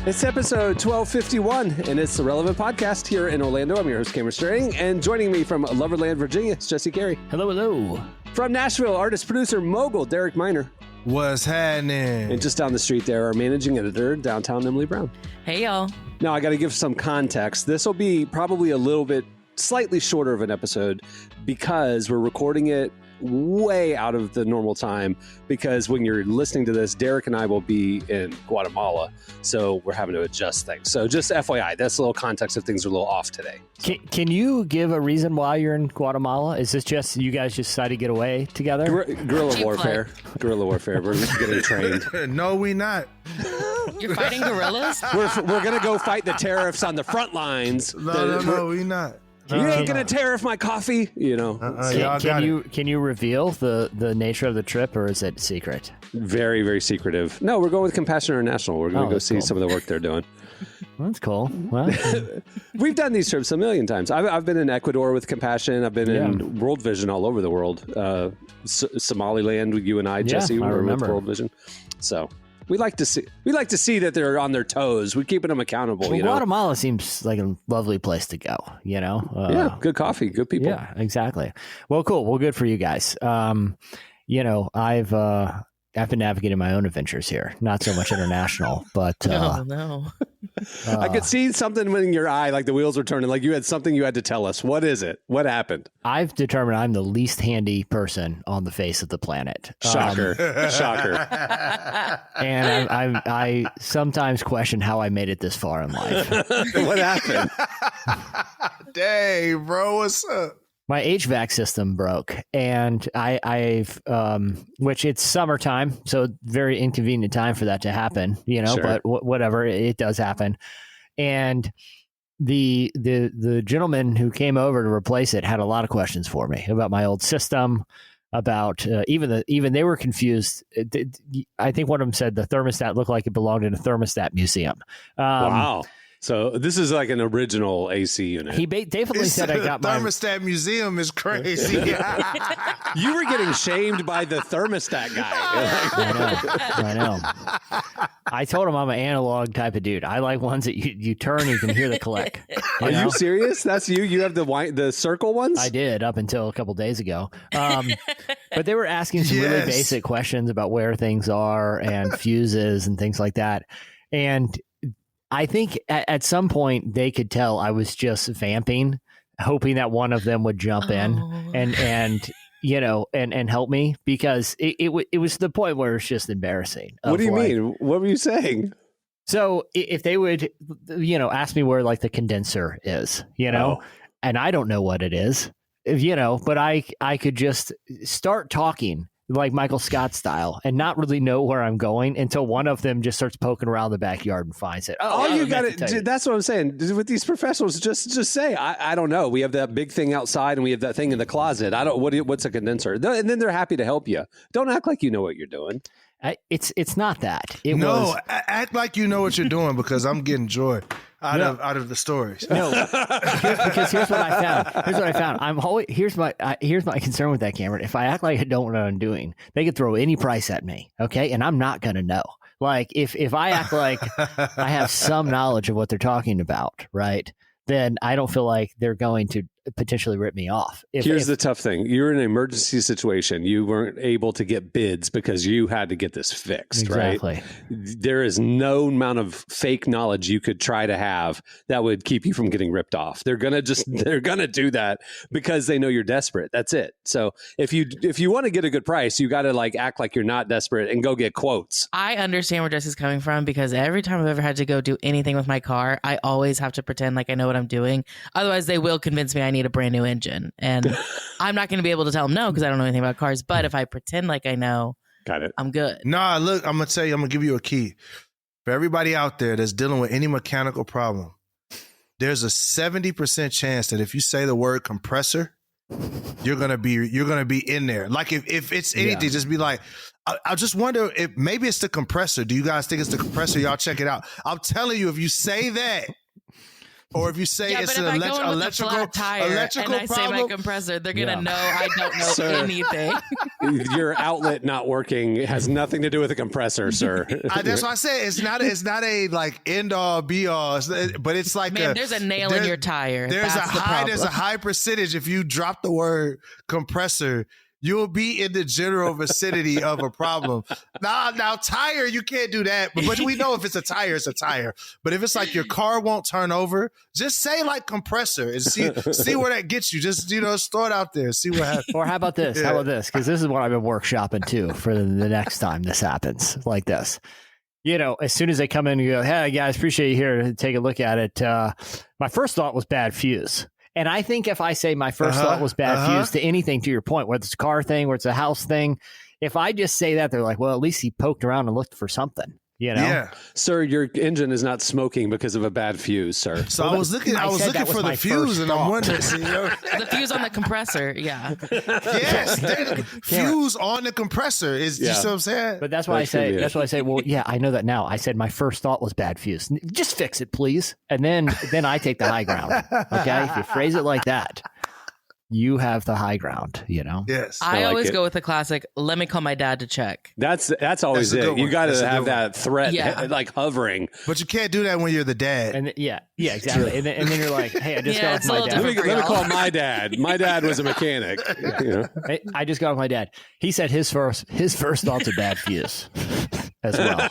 It's episode 1251, and it's the Relevant Podcast here in Orlando. I'm your host, Cameron Strang, and joining me from Loverland, Virginia, is Jesse Carey. Hello, hello. From Nashville, artist, producer, mogul, Derek Miner. What's happening? And just down the street there, our managing editor, downtown, Emily Brown. Hey, y'all. Now, I got to give some context. This will be probably a little bit slightly shorter of an episode because we're recording it way out of the normal time, because when you're listening to this, Derek and I will be in Guatemala, so we're having to adjust things. So just FYI, that's a little context if things are a little off today. Can you give a reason why you're in Guatemala? Is this just you guys just decided to get away together? Guerrilla warfare. Guerrilla warfare. We're just getting trained. No, we not. You're fighting gorillas? We're going to go fight the tariffs on the front lines. No, we not. You ain't going to tariff my coffee, you know. Can you reveal the nature of the trip, or is it secret? Very, very secretive. No, we're going with Compassion International. We're going to go see some of the work they're doing. That's cool. Well, we've done these trips a million times. I've been in Ecuador with Compassion. I've been in World Vision all over the world. Somaliland with you and I, Jesse, we were with World Vision. So we like to see that they're on their toes. We're keeping them accountable. Well, Guatemala seemes like a lovely place to go. Yeah, good coffee, good people. Yeah, exactly. Well, cool. Well, good for you guys. I've been navigating my own adventures here, not so much international, but no. I could see something in your eye, like the wheels were turning, like you had something you had to tell us. What is it? What happened? I've determined I'm the least handy person on the face of the planet. Shocker. Shocker. And I sometimes question how I made it this far in life. What happened? Dang, bro, what's up? My HVAC system broke, and I've which it's summertime, so very inconvenient time for that to happen, Sure. But whatever, it does happen. And the gentleman who came over to replace it had a lot of questions for me about my old system, about even they were confused. I think one of them said the thermostat looked like it belonged in a thermostat museum. Wow. So this is like an original AC unit. He definitely said I got my thermostat museum is crazy. You were getting shamed by the thermostat guy. I know. I told him I'm an analog type of dude. I like ones that you turn, you can hear the click. Are you serious? That's you? You have the circle ones? I did up until a couple days ago. But they were asking some really basic questions about where things are and fuses and things like that. And I think at some point they could tell I was just vamping, hoping that one of them would jump in and help me, because it was the point where it's just embarrassing. What do you mean? What were you saying? So if they would, ask me where like the condenser is, and I don't know what it is, but I could just start talking like Michael Scott style and not really know where I'm going until one of them just starts poking around the backyard and finds it. You got it. That's what I'm saying. With these professionals, just say, I don't know. We have that big thing outside and we have that thing in the closet. What's a condenser? And then they're happy to help you. Don't act like you know what you're doing. It's not that. Act like you know what you're doing, because I'm getting joy out of the stories. No, because here's what I found. Here's my concern with that, Cameron. If I act like I don't know what I'm doing, they could throw any price at me, okay? And I'm not gonna know. Like if I act like I have some knowledge of what they're talking about, right? Then I don't feel like they're going to potentially rip me off. Here's the tough thing. You're in an emergency situation. You weren't able to get bids because you had to get this fixed, exactly. Right? There is no amount of fake knowledge you could try to have that would keep you from getting ripped off. They're going to do that because they know you're desperate. That's it. So if you want to get a good price, you got to act like you're not desperate and go get quotes. I understand where Jesse's coming from, because every time I've ever had to go do anything with my car, I always have to pretend like I know what I'm doing. Otherwise, they will convince me I need a brand new engine, and I'm not going to be able to tell them no because I don't know anything about cars. But if I pretend like I know, got it, I'm good. Nah, look, I'm going to tell you, I'm going to give you a key. For everybody out there that's dealing with any mechanical problem, there's a 70% chance that if you say the word compressor, you're gonna be in there. Like if it's anything, just be like, I just wonder if maybe it's the compressor. Do you guys think it's the compressor? Y'all check it out. I'm telling you, if you say that, or if you say it's but an if I go in with a electrical flat tire electrical and I problem. say my compressor, they're gonna Yeah. know I don't know Sir. anything. Your outlet not working has nothing to do with the compressor, sir. That's why I said it's not a like end all be all, but it's like Man, there's a nail in your tire. There's That's the problem. there's a high percentage if you drop the word compressor, you'll be in the general vicinity of a problem. Now tire, you can't do that. But we know if it's a tire, it's a tire. But if it's like your car won't turn over, just say like compressor and see where that gets you. Just just throw it out there, see what happens. Or how about this? Yeah. How about this? Because this is what I've been workshopping too for the next time this happens like this. As soon as they come in and go, hey guys, appreciate you here to take a look at it. My first thought was bad fuse. And I think if I say my first thought was bad fuse to anything, to your point, whether it's a car thing, whether it's a house thing, if I just say that, they're like, well, at least he poked around and looked for something, Yeah. Sir, your engine is not smoking because of a bad fuse, sir. So I was looking for the fuse, and I'm wondering, The fuse on the compressor, yeah. yes, fuse on the compressor is. You see what I'm saying? But that's why I say. be it. That's why I say. Well, yeah, I know that now. I said my first thought was bad fuse. Just fix it, please. And then I take the high ground. Okay, if you phrase it like that, you have the high ground. Yes. I like always it. go with the classic, let me call my dad to check. That's always That's a good it. You one. got That's to a have good that threat Yeah. like hovering. But you can't do that when you're the dad. And yeah, exactly. And then you're like, hey, I just Yeah, got it's with a my little dad. different. Let me for y'all. call my dad. My dad was a mechanic. I just got with my dad. He said his first thought's a bad fuse as well.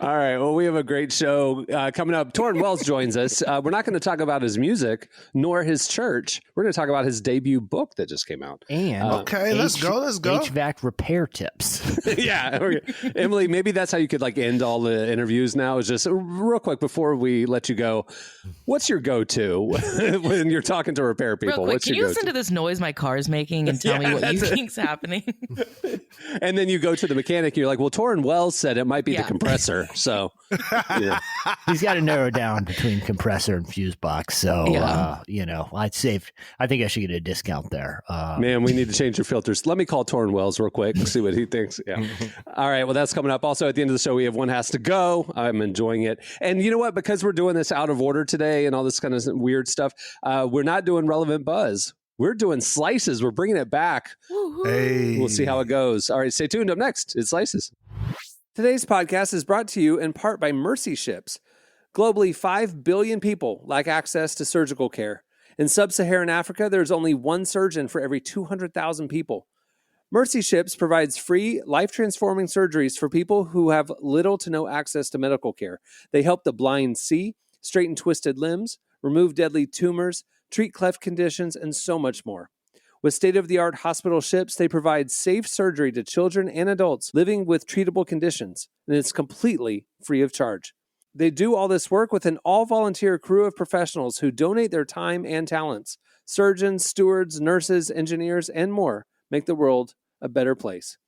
All right. Well, we have a great show coming up. Tauren Wells joins us. We're not going to talk about his music nor his church. We're going to talk about his debut book that just came out. And Okay, let's go. HVAC repair tips. Yeah. Okay. Emily, maybe that's how you could like end all the interviews now is just real quick before we let you go. What's your go-to when you're talking to repair people? Real quick, What's can your you go-to? listen to this noise my car is making and tell me what you that's it. think's happening? And then you go to the mechanic and you're like, well, Tauren Wells said it might be the Yeah. compressor. So, yeah. He's got to narrow down between compressor and fuse box. So, Yeah. I think I should get a discount there. Man, we need to change your filters. Let me call Tauren Wells real quick and see what he thinks. Yeah. All right. Well, that's coming up. Also, at the end of the show, we have One Has to Go. I'm enjoying it. And you know what? Because we're doing this out of order today and all this kind of weird stuff, we're not doing Relevant Buzz. We're doing Slices. We're bringing it back. Hey. We'll see how it goes. All right. Stay tuned. Up next, it's Slices. Today's podcast is brought to you in part by Mercy Ships. Globally, 5 billion people lack access to surgical care. In sub-Saharan Africa, there's only one surgeon for every 200,000 people. Mercy Ships provides free, life-transforming surgeries for people who have little to no access to medical care. They help the blind see, straighten twisted limbs, remove deadly tumors, treat cleft conditions, and so much more. With state-of-the-art hospital ships, they provide safe surgery to children and adults living with treatable conditions, and it's completely free of charge. They do all this work with an all-volunteer crew of professionals who donate their time and talents. Surgeons, stewards, nurses, engineers, and more make the world a better place.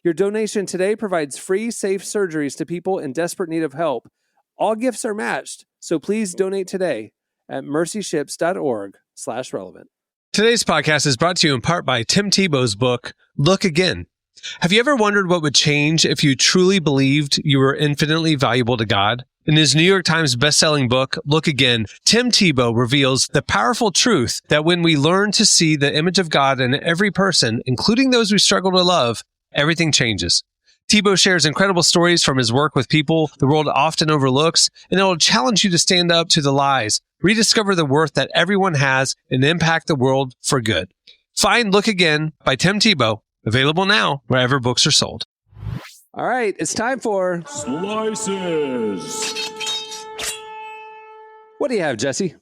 Your donation today provides free, safe surgeries to people in desperate need of help. All gifts are matched, so please donate today at mercyships.org/relevant. Today's podcast is brought to you in part by Tim Tebow's book, Look Again. Have you ever wondered what would change if you truly believed you were infinitely valuable to God? In his New York Times bestselling book, Look Again, Tim Tebow reveals the powerful truth that when we learn to see the image of God in every person, including those we struggle to love, everything changes. Tebow shares incredible stories from his work with people the world often overlooks, and it will challenge you to stand up to the lies, rediscover the worth that everyone has, and impact the world for good. Find Look Again by Tim Tebow, available now wherever books are sold. All right, it's time for Slices. What do you have, Jesse?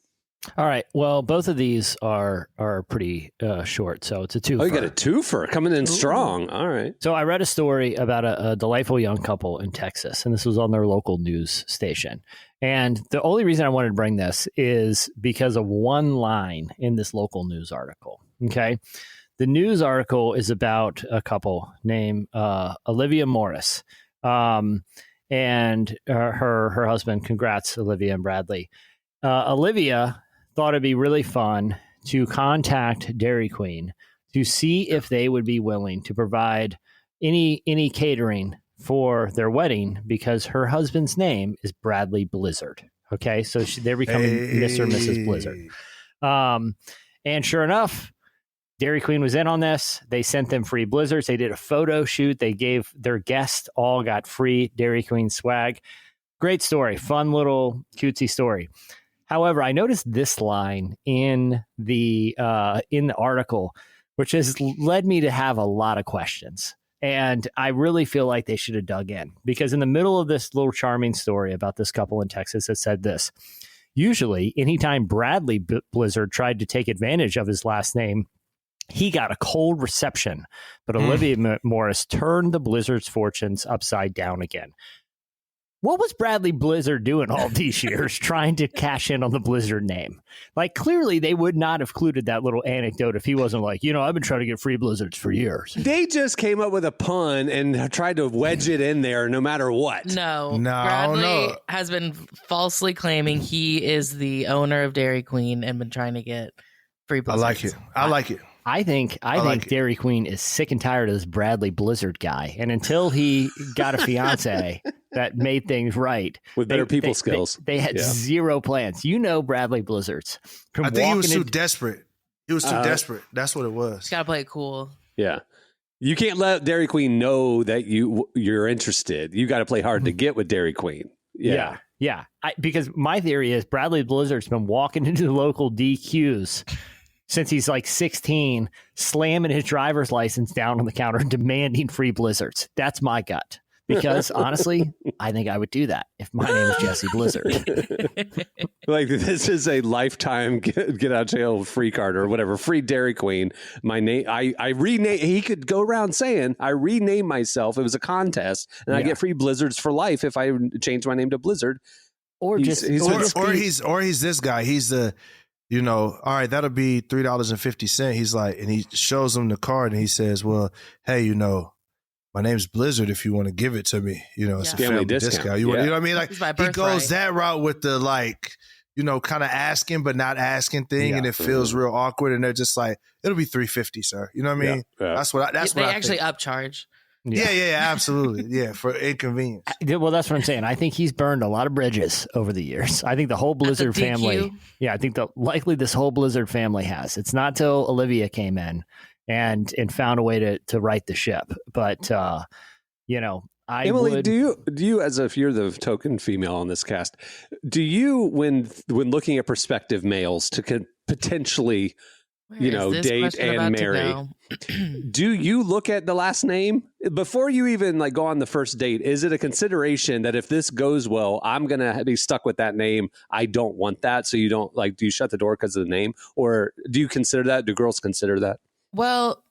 All right. Well, both of these are pretty short, so it's a two. Oh, you got a twofer coming in strong. All right. So I read a story about a delightful young couple in Texas, and this was on their local news station. And the only reason I wanted to bring this is because of one line in this local news article. Okay. The news article is about a couple named Olivia Morris and her husband. Congrats, Olivia and Bradley. Olivia thought it'd be really fun to contact Dairy Queen to see if they would be willing to provide any catering for their wedding because her husband's name is Bradley Blizzard. Okay, so they're becoming Mr. and Mrs. Blizzard. And sure enough, Dairy Queen was in on this. They sent them free Blizzards. They did a photo shoot. They gave their guests all got free Dairy Queen swag. Great story. Fun little cutesy story. However, I noticed this line in the article, which has led me to have a lot of questions. And I really feel like they should have dug in, because in the middle of this little charming story about this couple in Texas, it said this: usually, anytime Bradley Blizzard tried to take advantage of his last name, he got a cold reception. But Olivia Morris turned the Blizzard's fortunes upside down again. What was Bradley Blizzard doing all these years trying to cash in on the Blizzard name? Like, clearly they would not have included that little anecdote if he wasn't like, I've been trying to get free Blizzards for years. They just came up with a pun and tried to wedge it in there no matter what. No, Bradley has been falsely claiming he is the owner of Dairy Queen and been trying to get free Blizzards. I like it. I think Dairy Queen is sick and tired of this Bradley Blizzard guy. And until he got a fiance that made things right with better people skills, they had zero plans. Bradley Blizzards. I think he was too desperate. He was too desperate. That's what it was. Got to play it cool. Yeah. You can't let Dairy Queen know that you're interested. You got to play hard to get with Dairy Queen. Yeah. Because my theory is Bradley Blizzard's been walking into the local DQs since he's like 16, slamming his driver's license down on the counter and demanding free Blizzards. That's my gut. Because honestly, I think I would do that if my name was Jesse Blizzard. Like, this is a lifetime get out of jail free card or whatever, free Dairy Queen. My name, I rename. He could go around saying, I rename myself. It was a contest, and I get free Blizzards for life if I change my name to Blizzard. Or he's this guy. He's the, all right, that'll be $3.50. He's like, and he shows him the card and he says, well, hey, my name's Blizzard. If you want to give it to me, it's a family discount. You know what I mean? Like, he goes that route with the kind of asking but not asking thing, and it feels real awkward. And they're just like, it'll be $3.50, sir. You know what I mean? Yeah. That's what they actually upcharge. Yeah, absolutely. Yeah, for inconvenience. Well, that's what I'm saying. I think he's burned a lot of bridges over the years. I think the whole Blizzard family. Yeah, I think likely this whole Blizzard family has. It's not till Olivia came in and found a way to right the ship. But Emily, do you, as if you're the token female on this cast, do you, when looking at prospective males to potentially date and marry, do you look at the last name before you even go on the first date? Is it a consideration that if this goes well, I'm going to be stuck with that name? I don't want that. So you don't do you shut the door because of the name, or do you consider that? Do girls consider that? Well,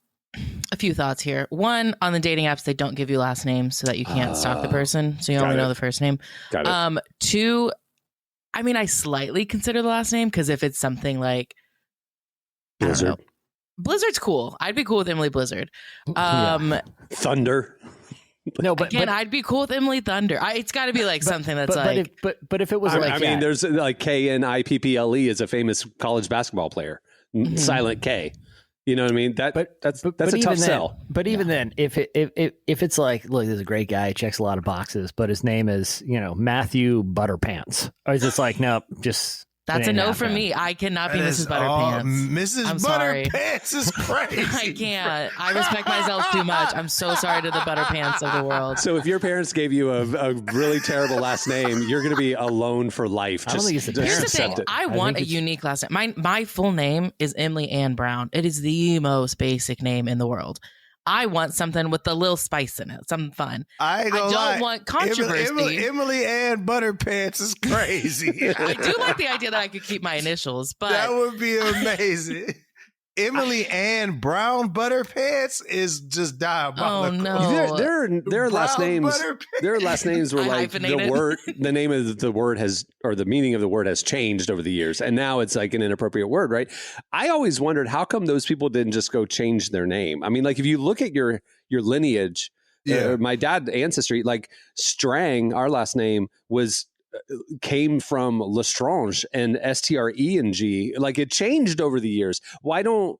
a few thoughts here. One, on the dating apps, they don't give you last names so that you can't stalk the person. So you only know the first name. Got it. Two, I slightly consider the last name because if it's something like Blizzard. Blizzard's cool. I'd be cool with Emily Blizzard. Thunder. No, but I'd be cool with Emily Thunder. It's got to be something that's but if it was there's KNIPPLE is a famous college basketball player. Silent K. You know what I mean? That's a tough sell. But even then, if it's like, look, this is a great guy, checks a lot of boxes, but his name is Matthew Butterpants, or is it like, no, just. That's a no from me. I cannot be Mrs. Butterpants. Mrs. Butterpants is crazy. I can't. I respect myself too much. I'm so sorry to the Butterpants of the world. So if your parents gave you a really terrible last name, you're going to be alone for life. I don't think it's the Here's the thing. I want a unique last name. My full name is Emily Ann Brown. It is the most basic name in the world. I want something with a little spice in it, something fun. I don't want controversy. Emily Ann Butterpants is crazy. I do like the idea that I could keep my initials, but that would be amazing. Emily Ann Brown Butterpants is just diabolical. Oh no! Their last names. Their last names were like the word. The name of the word has, or the meaning of the word has changed over the years, and now it's like an inappropriate word, right? I always wondered how come those people didn't just go change their name. I mean, if you look at your lineage, my dad's ancestry, Strang, our last name came from Lestrange and Streng. It changed over the years. Why don't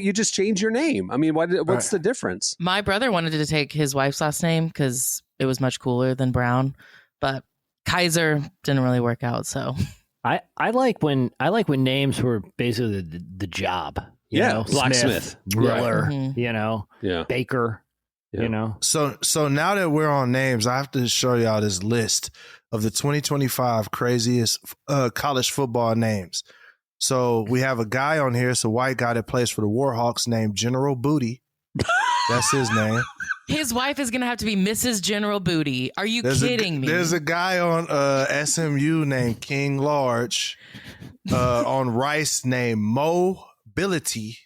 you just change your name? I mean, what's the difference? My brother wanted to take his wife's last name because it was much cooler than Brown, but Kaiser didn't really work out, so I like when names were basically the job. You know, blacksmith, Smith, Miller, Mhm. you know, Baker, Yeah. you know. So now that we're on names, I have to show y'all this list of the 2025 craziest college football names. So we have a guy on here, it's a white guy that plays for the Warhawks named General Booty. That's his name. his wife is gonna have to be Mrs. General Booty. Are you kidding me? There's a guy on SMU named King Large. On Rice named Mobility.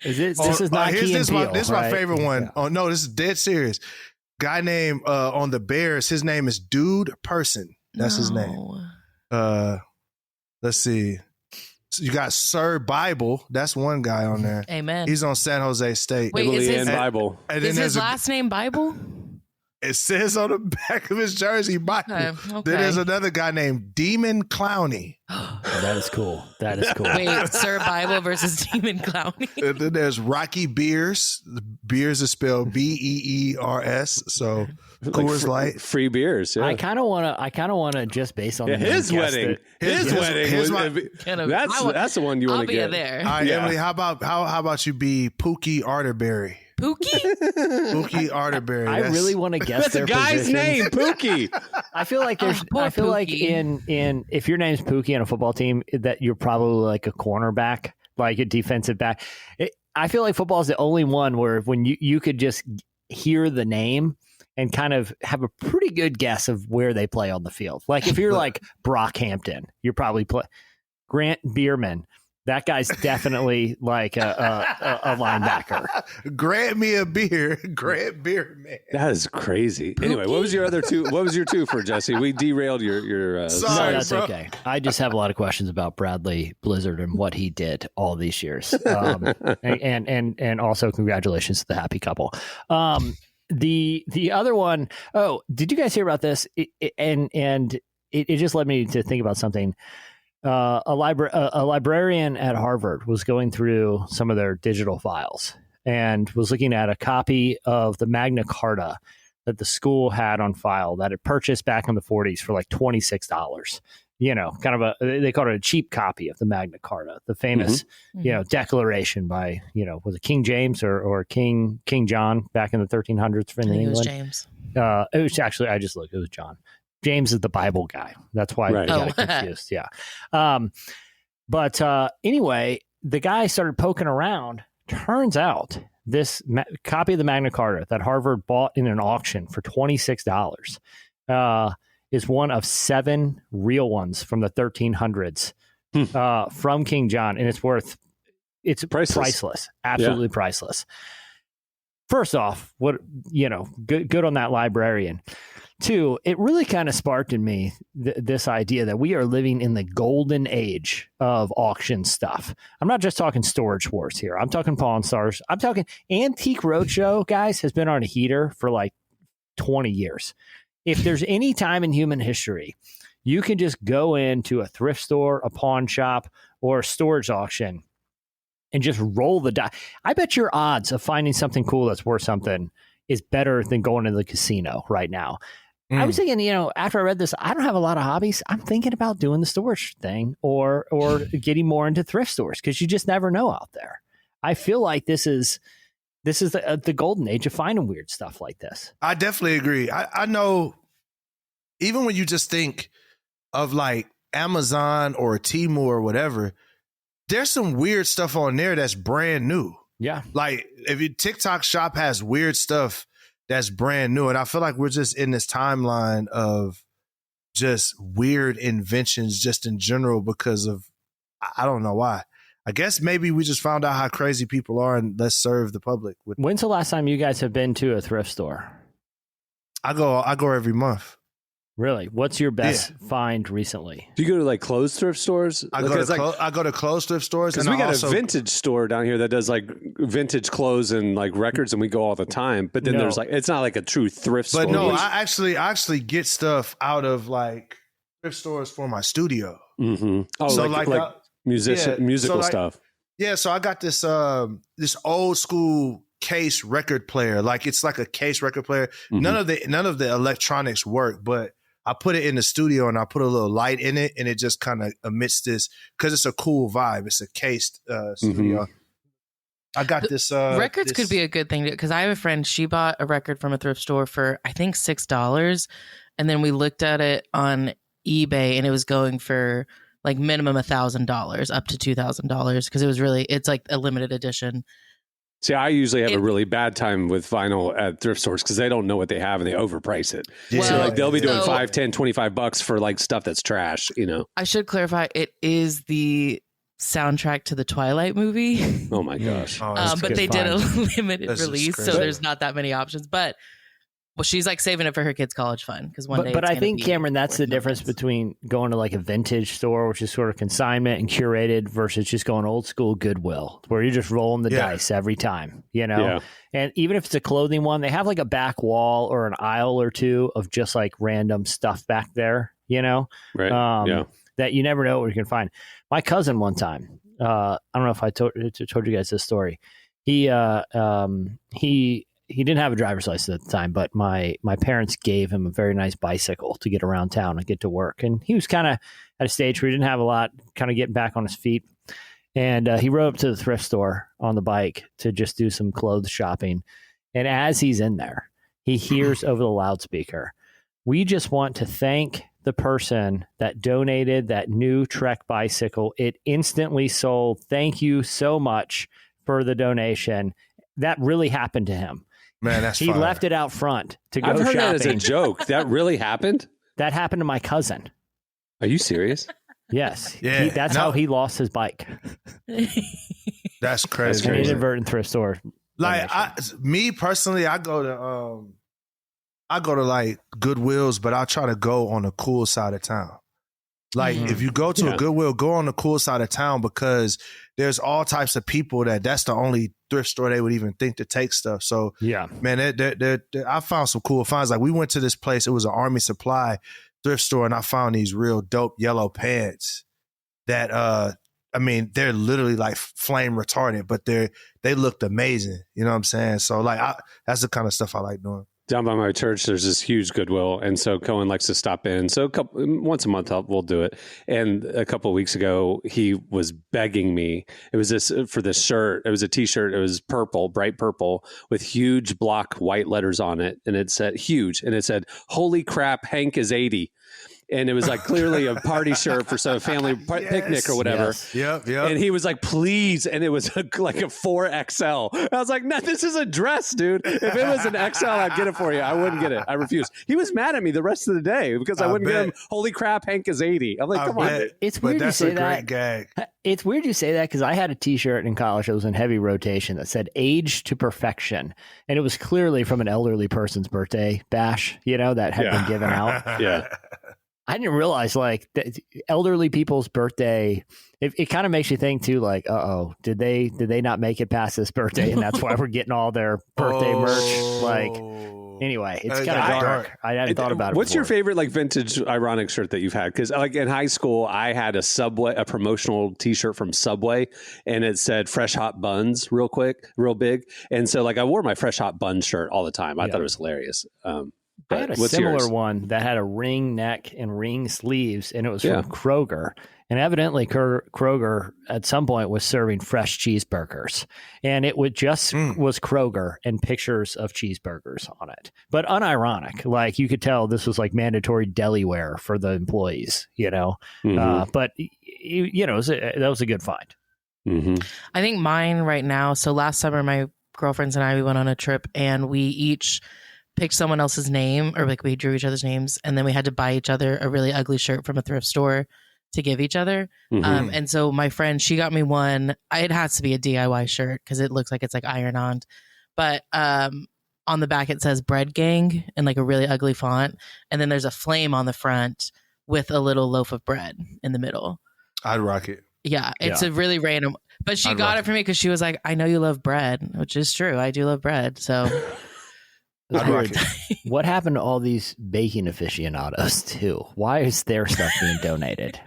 This is not Key and Peele, this is my favorite one. Yeah. Oh no, this is dead serious. Guy named on the Bears, his name is Dude Person. That's his name. Let's see. So you got Sir Bible. That's one guy on there. Amen. He's on San Jose State. Wait, Emily is his- Ann Bible. And then Is there's his last name Bible? it says on the back of his jersey Bible. Okay. Then there's another guy named Demon Clowney. That is cool. That is cool. Wait, Sir Bible versus Demon Clowney. And then there's Rocky Beers. The Beers is spelled Beers. So Coors Light. Free beers. Yeah. I kind of want to just based on the name, his guess wedding. that- His wedding. here's That's the one you I'll want to be get. there. All right, Yeah. Emily, how about you be Pookie Arterberry? Pookie? Pookie Arterberry. I really want to guess That's their a guy's positions. name, Pookie. I feel like there's. poor I feel like Pookie. in if your name's Pookie on a football team, that you're probably like a cornerback, like a defensive back. I feel like football is the only one where when you could just hear the name and kind of have a pretty good guess of where they play on the field. Like if you're like Brockhampton, you're probably Grant Bierman. That guy's definitely like a linebacker. Grant me a beer. Grant beer, man. That is crazy. Anyway, what was your other two? What was your two for Jesse? We derailed your Sorry, No, that's bro. okay. I just have a lot of questions about Bradley Blizzard and what he did all these years. And also congratulations to the happy couple. The other one, did you guys hear about this? It just led me to think about something. A librarian at Harvard was going through some of their digital files and was looking at a copy of the Magna Carta that the school had on file that it purchased back in the 40s for like $26. You know, kind of they called it a cheap copy of the Magna Carta, the famous, declaration by, was it King James or King John back in the 1300s for I think England? it was James. It was actually, I just looked, it was John. James is the Bible guy. That's why I got it confused. Yeah. But anyway, the guy started poking around. Turns out this copy of the Magna Carta that Harvard bought in an auction for $26 is one of 7 real ones from the 1300s from King John. And it's priceless. Absolutely priceless. First off, good on that librarian. 2, it really kind of sparked in me this idea that we are living in the golden age of auction stuff. I'm not just talking Storage Wars here. I'm talking Pawn Stars. I'm talking Antique Roadshow, guys, has been on a heater for like 20 years. If there's any time in human history, you can just go into a thrift store, a pawn shop, or a storage auction and just roll the die. I bet your odds of finding something cool that's worth something is better than going to the casino right now. I was thinking, after I read this, I don't have a lot of hobbies. I'm thinking about doing the storage thing or getting more into thrift stores because you just never know out there. I feel like this is the golden age of finding weird stuff like this. I definitely agree. I know even when you just think of like Amazon or Temu or whatever, there's some weird stuff on there that's brand new. Yeah. Like if your TikTok shop has weird stuff that's brand new. And I feel like we're just in this timeline of just weird inventions just in general because of, I don't know why. I guess maybe we just found out how crazy people are and let's serve the public. When's the last time you guys have been to a thrift store? I go every month. Really? What's your best find recently? Do you go to like closed thrift stores? I go to closed thrift stores. Because we got a vintage store down here that does like vintage clothes and like records, and we go all the time. But then there's like, it's not like a true thrift store. But no, I actually get stuff out of like thrift stores for my studio. Mm-hmm. Oh, so like musical stuff. Yeah, so I got this this old school case record player. Like it's like a case record player. Mm-hmm. None of the electronics work, but I put it in the studio and I put a little light in it, and it just kind of emits this because it's a cool vibe. It's a cased studio. I got this. Records could be a good thing because I have a friend. She bought a record from a thrift store for I think $6, and then we looked at it on eBay, and it was going for like minimum $1,000 up to $2,000 because it's like a limited edition. See, I usually have a really bad time with vinyl at thrift stores because they don't know what they have and they overprice it. Well, so like they'll be doing $5, $10, $25 for like stuff that's trash, you know. I should clarify, it is the soundtrack to the Twilight movie. Oh my gosh. But they did a limited That's release, so there's not that many options. But she's like saving it for her kids' college fund because one day. But I think, Cameron, that's the difference between going to like a vintage store, which is sort of consignment and curated, versus just going old school Goodwill, where you're just rolling the dice every time, you know? Yeah. And even if it's a clothing one, they have like a back wall or an aisle or two of just like random stuff back there, you know? Right. That you never know what you can find. My cousin one time, I don't know if I told you guys this story. He didn't have a driver's license at the time, but my parents gave him a very nice bicycle to get around town and get to work. And he was kind of at a stage where he didn't have a lot, kind of getting back on his feet. And he rode up to the thrift store on the bike to just do some clothes shopping. And as he's in there, he hears over the loudspeaker, "We just want to thank the person that donated that new Trek bicycle. It instantly sold. Thank you so much for the donation." That really happened to him. Man, that's he fire. left it out front to go I've heard shopping. that as a joke. That really happened? That happened to my cousin. Are you serious? Yes. Yeah. That's how he lost his bike. That's crazy. An inadvertent thrift store. Like me personally, I go to like Goodwills, but I try to go on the cool side of town. Like if you go to a Goodwill, go on the cool side of town because there's all types of people that's the only thrift store they would even think to take stuff. So yeah, man, I found some cool finds. Like we went to this place, it was an Army Supply thrift store, and I found these real dope yellow pants that they're literally like flame retardant, but they looked amazing. You know what I'm saying? So like that's the kind of stuff I like doing. Down by my church, there's this huge Goodwill, and so Cohen likes to stop in. So once a month, we'll do it. And a couple of weeks ago, he was begging me. It was for this shirt. It was a T-shirt. It was purple, bright purple, with huge block white letters on it, and it said huge, and it said, "Holy crap, Hank is 80." And it was like clearly a party shirt for some family picnic or whatever. Yes. Yep. And he was like, "Please." And it was like a 4XL. I was like, "No, this is a dress, dude. If it was an XL, I'd get it for you." I wouldn't get it. I refused. He was mad at me the rest of the day because I wouldn't get him. "Holy crap, Hank is 80." I'm like, come on. It's weird you say that. That's a great gag. It's weird you say that because I had a T-shirt in college that was in heavy rotation that said "Age to Perfection," and it was clearly from an elderly person's birthday bash, that had been given out. Yeah. I didn't realize like elderly people's birthday. It kind of makes you think too, like, did they not make it past this birthday, and that's why we're getting all their birthday merch? Like, anyway, it's kind of dark. I hadn't thought about it. What's your before. favorite like vintage ironic shirt that you've had? Because like in high school, I had a promotional T-shirt from Subway, and it said "Fresh Hot Buns" real big, and so like I wore my Fresh Hot Bun shirt all the time. I thought it was hilarious. I had a similar one that had a ring neck and ring sleeves, and it was from Kroger. And evidently, Kroger at some point was serving fresh cheeseburgers, and it was Kroger and pictures of cheeseburgers on it, but unironic. Like you could tell this was like mandatory deli wear for the employees, Mm-hmm. But that was a good find. Mm-hmm. I think mine right now. So last summer, my girlfriends and I, we went on a trip, and we each picked someone else's name, or like we drew each other's names, and then we had to buy each other a really ugly shirt from a thrift store to give each other. Mm-hmm. And so my friend, she got me one. It has to be a DIY shirt because it looks like it's like iron on. But on the back it says "Bread Gang" in like a really ugly font, and then there's a flame on the front with a little loaf of bread in the middle. I'd rock it. Yeah, it's a really random. But she got it for me because she was like, "I know you love bread," which is true. I do love bread, so. What happened to all these baking aficionados too? Why is their stuff being donated?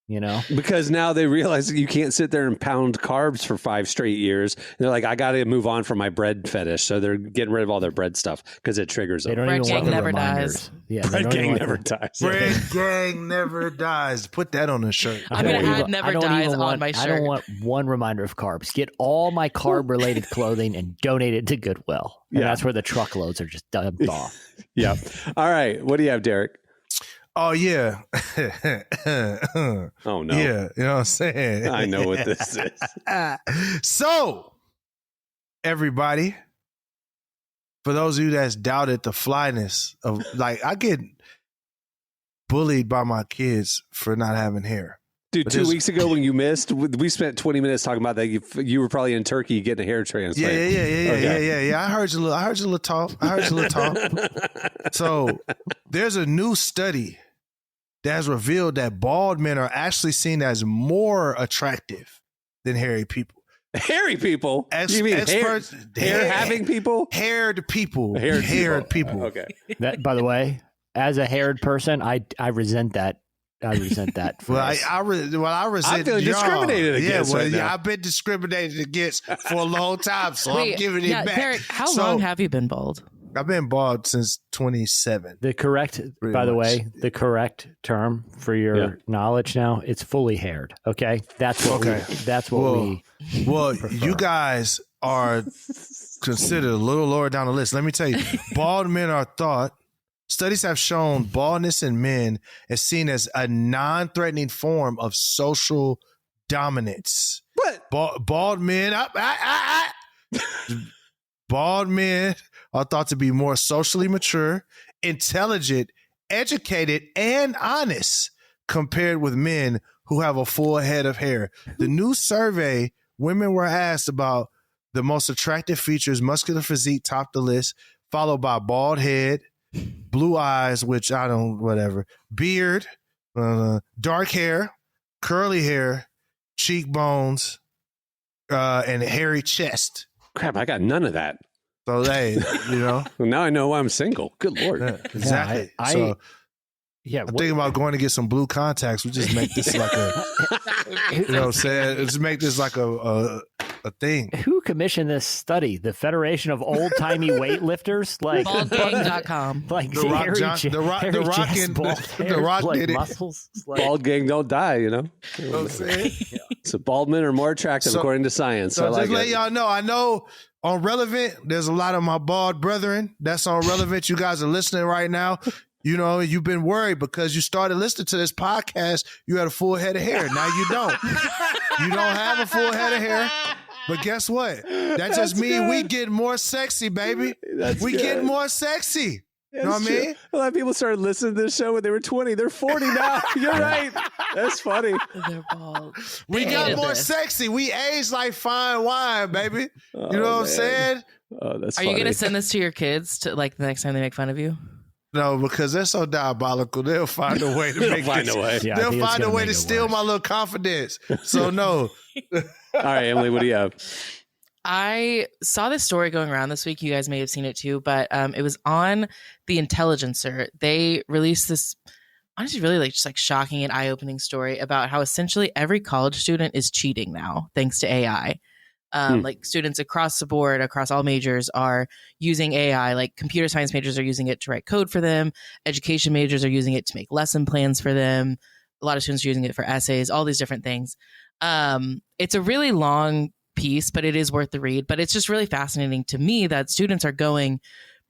You know, Because now they realize that you can't sit there and pound carbs for 5 straight years. And they're like, I got to move on from my bread fetish. So they're getting rid of all their bread stuff because it triggers they them. don't Bread even want gang the never reminders. dies. Yeah, they Bread don't even gang want never the- dies. Bread gang never dies. Put that on the shirt. I'm gonna I don't add even- never I don't dies even on want- my I shirt. don't want one reminder of carbs. Get all my carb related clothing and donate it to Goodwill. And Yeah. that's where the truckloads are just dumped off. Yeah. All right. What do you have, Derek? Oh yeah. Oh, no. Yeah, you know what I'm saying? I know what this is. So, everybody, for those of you that's doubted the flyness of, like, I get bullied by my kids for not having hair. Dude, But 2 there's- weeks ago when you missed, we spent 20 minutes talking about that. You were probably in Turkey getting a hair transplant. Yeah. I heard you a little talk. So, there's a new study that has revealed that bald men are actually seen as more attractive than hairy people. Hairy people? You mean Experts, hair having people? haired people. Haired people. Okay. That, by the way, as a haired person, I resent that. I resent that. Well, phrase. I resent. I'm feeling y'all. discriminated against right now. I've been discriminated against for a long time, so I'm giving it back. Derek, how So, long have you been bald? I've been bald since 27. The correct, Pretty by the much. way, the correct term for your Yeah. knowledge now, it's fully haired. Okay, that's what Okay. that's what Well, we. Well, prefer. you guys are considered a little lower down the list. Let me tell you, bald men are thought. Studies have shown baldness in men is seen as a non-threatening form of social dominance. What? Bald men, bald men are thought to be more socially mature, intelligent, educated, and honest compared with men who have a full head of hair. The new survey, women were asked about the most attractive features. Muscular physique topped the list, followed by bald head, blue eyes, which I don't, whatever, beard, dark hair, curly hair, cheekbones, and hairy chest. Crap, I got none of that. So they, you know, Well, now I know why I'm single. Good Lord. yeah, exactly. I- So Yeah, I'm thinking about going to get some blue contacts. We just make this like a, you know what I'm saying? Just make this like a thing. who commissioned this study? The Federation of Old Timey Weightlifters, like Baldgang.com. like The Rock hairy John- che- the Rock- hairy the Rock chest, and- bald the hair, Rock like did it. muscles. Like, Bald gang don't die, you know? You know what I'm saying? So bald men are more attractive So- according to science. So I like just let it. y'all know, I know on Relevant, there's a lot of my bald brethren that's on Relevant. You guys are listening right now. You know, you've been worried because you started listening to this podcast. You had a full head of hair. Now you don't. You don't have a full head of hair. But guess what? That just That's means good. we get more sexy, baby. That's We good. get more sexy. That's know what I true. mean? A lot of people started listening to this show when they were 20. They're 40 now. You're right. That's funny. They're bald. We They got hated more this. sexy. We age like fine wine, baby. You know what I'm saying? Oh, that's Are funny. you going to send this to your kids to like the next time they make fun of you? No, because they're so diabolical. They'll find a way to They'll make find this. a way. Yeah, I They'll think it's find a gonna way make to it steal worse. my little confidence. So no. All right, Emily, what do you have? I saw this story going around this week. You guys may have seen it too, but it was on The Intelligencer. They released this honestly really like just like shocking and eye-opening story about how essentially every college student is cheating now thanks to AI. Like students across the board, across all majors are using AI. Like computer science majors are using it to write code for them. Education majors are using it to make lesson plans for them. A lot of students are using it for essays, all these different things. It's a really long piece, but it is worth the read. But it's just really fascinating to me that students are going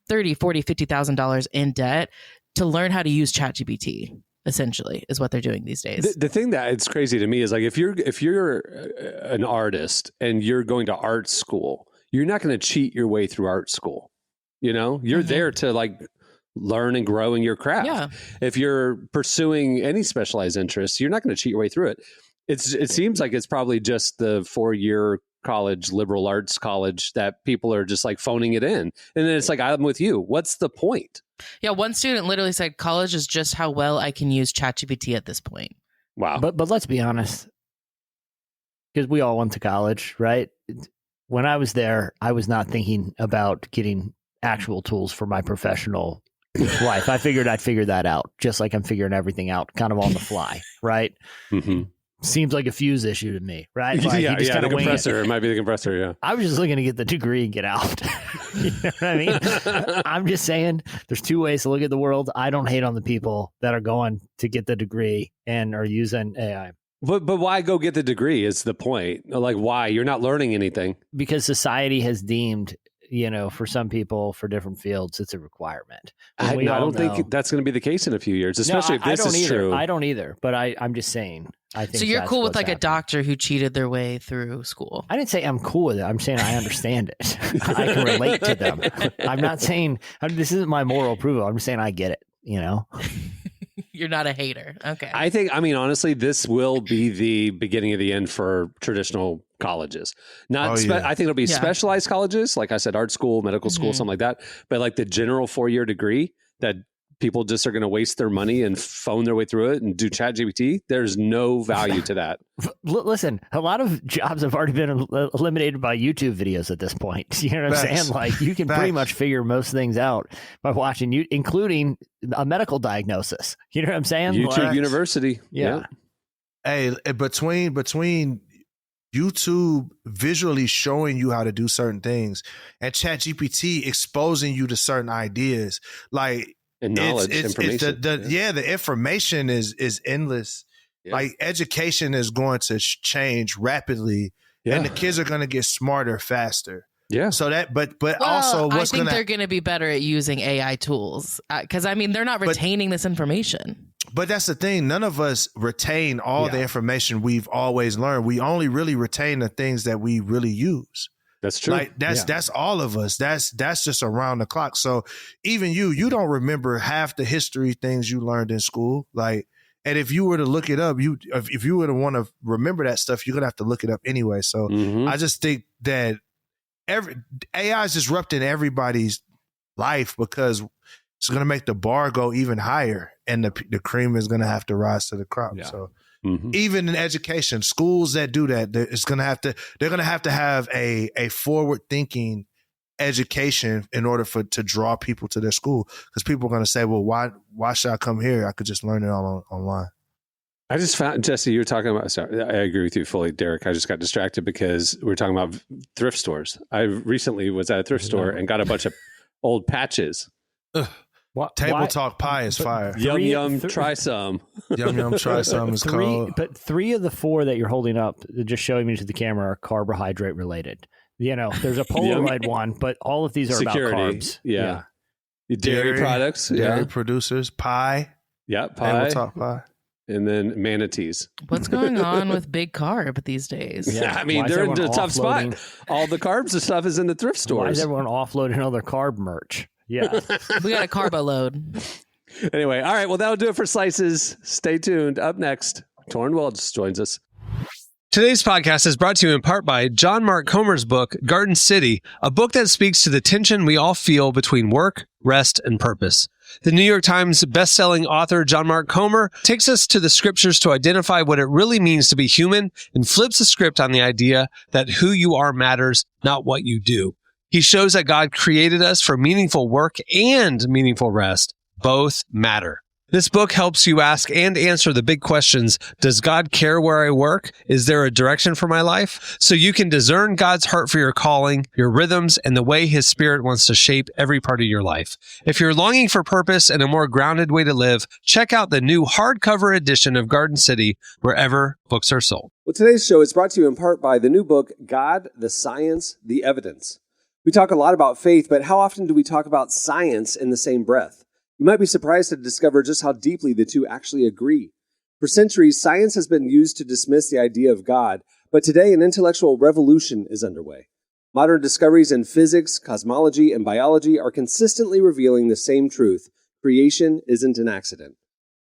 $30,000, $40,000, $50,000 in debt to learn how to use ChatGPT. Essentially, is what they're doing these days. The thing that it's crazy to me is like if you're an artist and you're going to art school, you're not going to cheat your way through art school. You know, you're there to like learn and grow in your craft. Yeah. If you're pursuing any specialized interests, you're not going to cheat your way through it. It seems like it's probably just the 4-year college, liberal arts college that people are just like phoning it in. And then it's like, I'm with you. What's the point? Yeah, one student literally said, "College is just how well I can use ChatGPT at this point." Wow. But let's be honest, because we all went to college, right? When I was there, I was not thinking about getting actual tools for my professional Life. I figured I'd figure that out, just like I'm figuring everything out kind of on the fly, right? Mm-hmm. Seems like a fuse issue to me, right? Like yeah, you just the kinda wing it. compressor. It might be the compressor, yeah. I was just looking to get the degree and get out. You know what I mean? I'm just saying there's two ways to look at the world. I don't hate on the people that are going to get the degree and are using AI. But why go get the degree is the point. Like, why? You're not learning anything. Because society has deemed, for some people, for different fields, it's a requirement. I We all don't know- think that's going to be the case in a few years, No, especially if I this don't is either. true. I don't either. But I'm just saying. I think So you're that's cool with what's like a happening. doctor who cheated their way through school. I didn't say I'm cool with it. I'm saying I understand it. I can relate to them. I'm not saying this isn't my moral approval. I'm just saying I get it. You're not a hater. Okay. I mean, honestly, this will be the beginning of the end for traditional colleges. Oh, yeah. I think it'll be Yeah. specialized colleges, like I said, art school, medical school, Mhm. something like that. But like the general 4-year degree that people just are going to waste their money and phone their way through it and do ChatGPT, there's no value to that. Listen, a lot of jobs have already been eliminated by YouTube videos at this point. You know what I'm Facts. saying? Like you can pretty Facts. much figure most things out by watching you, including a medical diagnosis. You know what I'm saying? YouTube Like, University. yeah. Hey, between YouTube visually showing you how to do certain things and ChatGPT exposing you to certain ideas, like And knowledge, information. the information is endless. Yeah. Like education is going to change rapidly, Yeah. and the kids are going to get smarter faster. Yeah. So that, but well, also, I what's think going they're to, going to be better at using AI tools because I mean they're not retaining this information. but that's the thing. None of us retain all the information we've always learned. We only really retain the things that we really use. That's true. Like that's all of us. That's just around the clock. So even you don't remember half the history things you learned in school. Like, and if you were to look it up, if you were to want to remember that stuff, you're gonna have to look it up anyway. So Mhm. I just think that AI is disrupting everybody's life because it's gonna make the bar go even higher, and the cream is gonna have to rise to the crop. Yeah. So. Mhm. Even in education, schools that do that, they're going to have a forward thinking education in order to draw people to their school, because people are going to say, well, why should I come here? I could just learn it all online. I just found, Jesse, you're talking about, sorry, I agree with you fully, Derek. I just got distracted because we were talking about thrift stores. I recently was at a thrift store and got a bunch of old patches. Table Talk Pie is fire. Yum, try some. Yum, try some is cold. But 3 of the 4 that you're holding up, just showing me to the camera, are carbohydrate related. There's a Polaroid one, but all of these are Security. about carbs. Yeah. Dairy products. Dairy Yeah. producers, pie. Yeah. Table Pie. Talk Pie. And then manatees. What's going on with big carb these days? Yeah. I mean, Why is they're in everyone a tough spot. offloading- All the carbs and stuff is in the thrift Why stores. is everyone offloading all their carb merch? Yeah. We got a carbo load. Anyway, all right. Well, that'll do it for Slices. Stay tuned. Up next, Tauren Wells joins us. Today's podcast is brought to you in part by John Mark Comer's book, Garden City, a book that speaks to the tension we all feel between work, rest, and purpose. The New York Times bestselling author John Mark Comer takes us to the scriptures to identify what it really means to be human and flips the script on the idea that who you are matters, not what you do. He shows that God created us for meaningful work and meaningful rest. Both matter. This book helps you ask and answer the big questions. Does God care where I work? Is there a direction for my life? So you can discern God's heart for your calling, your rhythms, and the way His Spirit wants to shape every part of your life. If you're longing for purpose and a more grounded way to live, check out the new hardcover edition of Garden City wherever books are sold. Well, today's show is brought to you in part by the new book, God, the Science, the Evidence. We talk a lot about faith, but how often do we talk about science in the same breath? You might be surprised to discover just how deeply the two actually agree. For centuries, science has been used to dismiss the idea of God, but today an intellectual revolution is underway. Modern discoveries in physics, cosmology, and biology are consistently revealing the same truth: creation isn't an accident.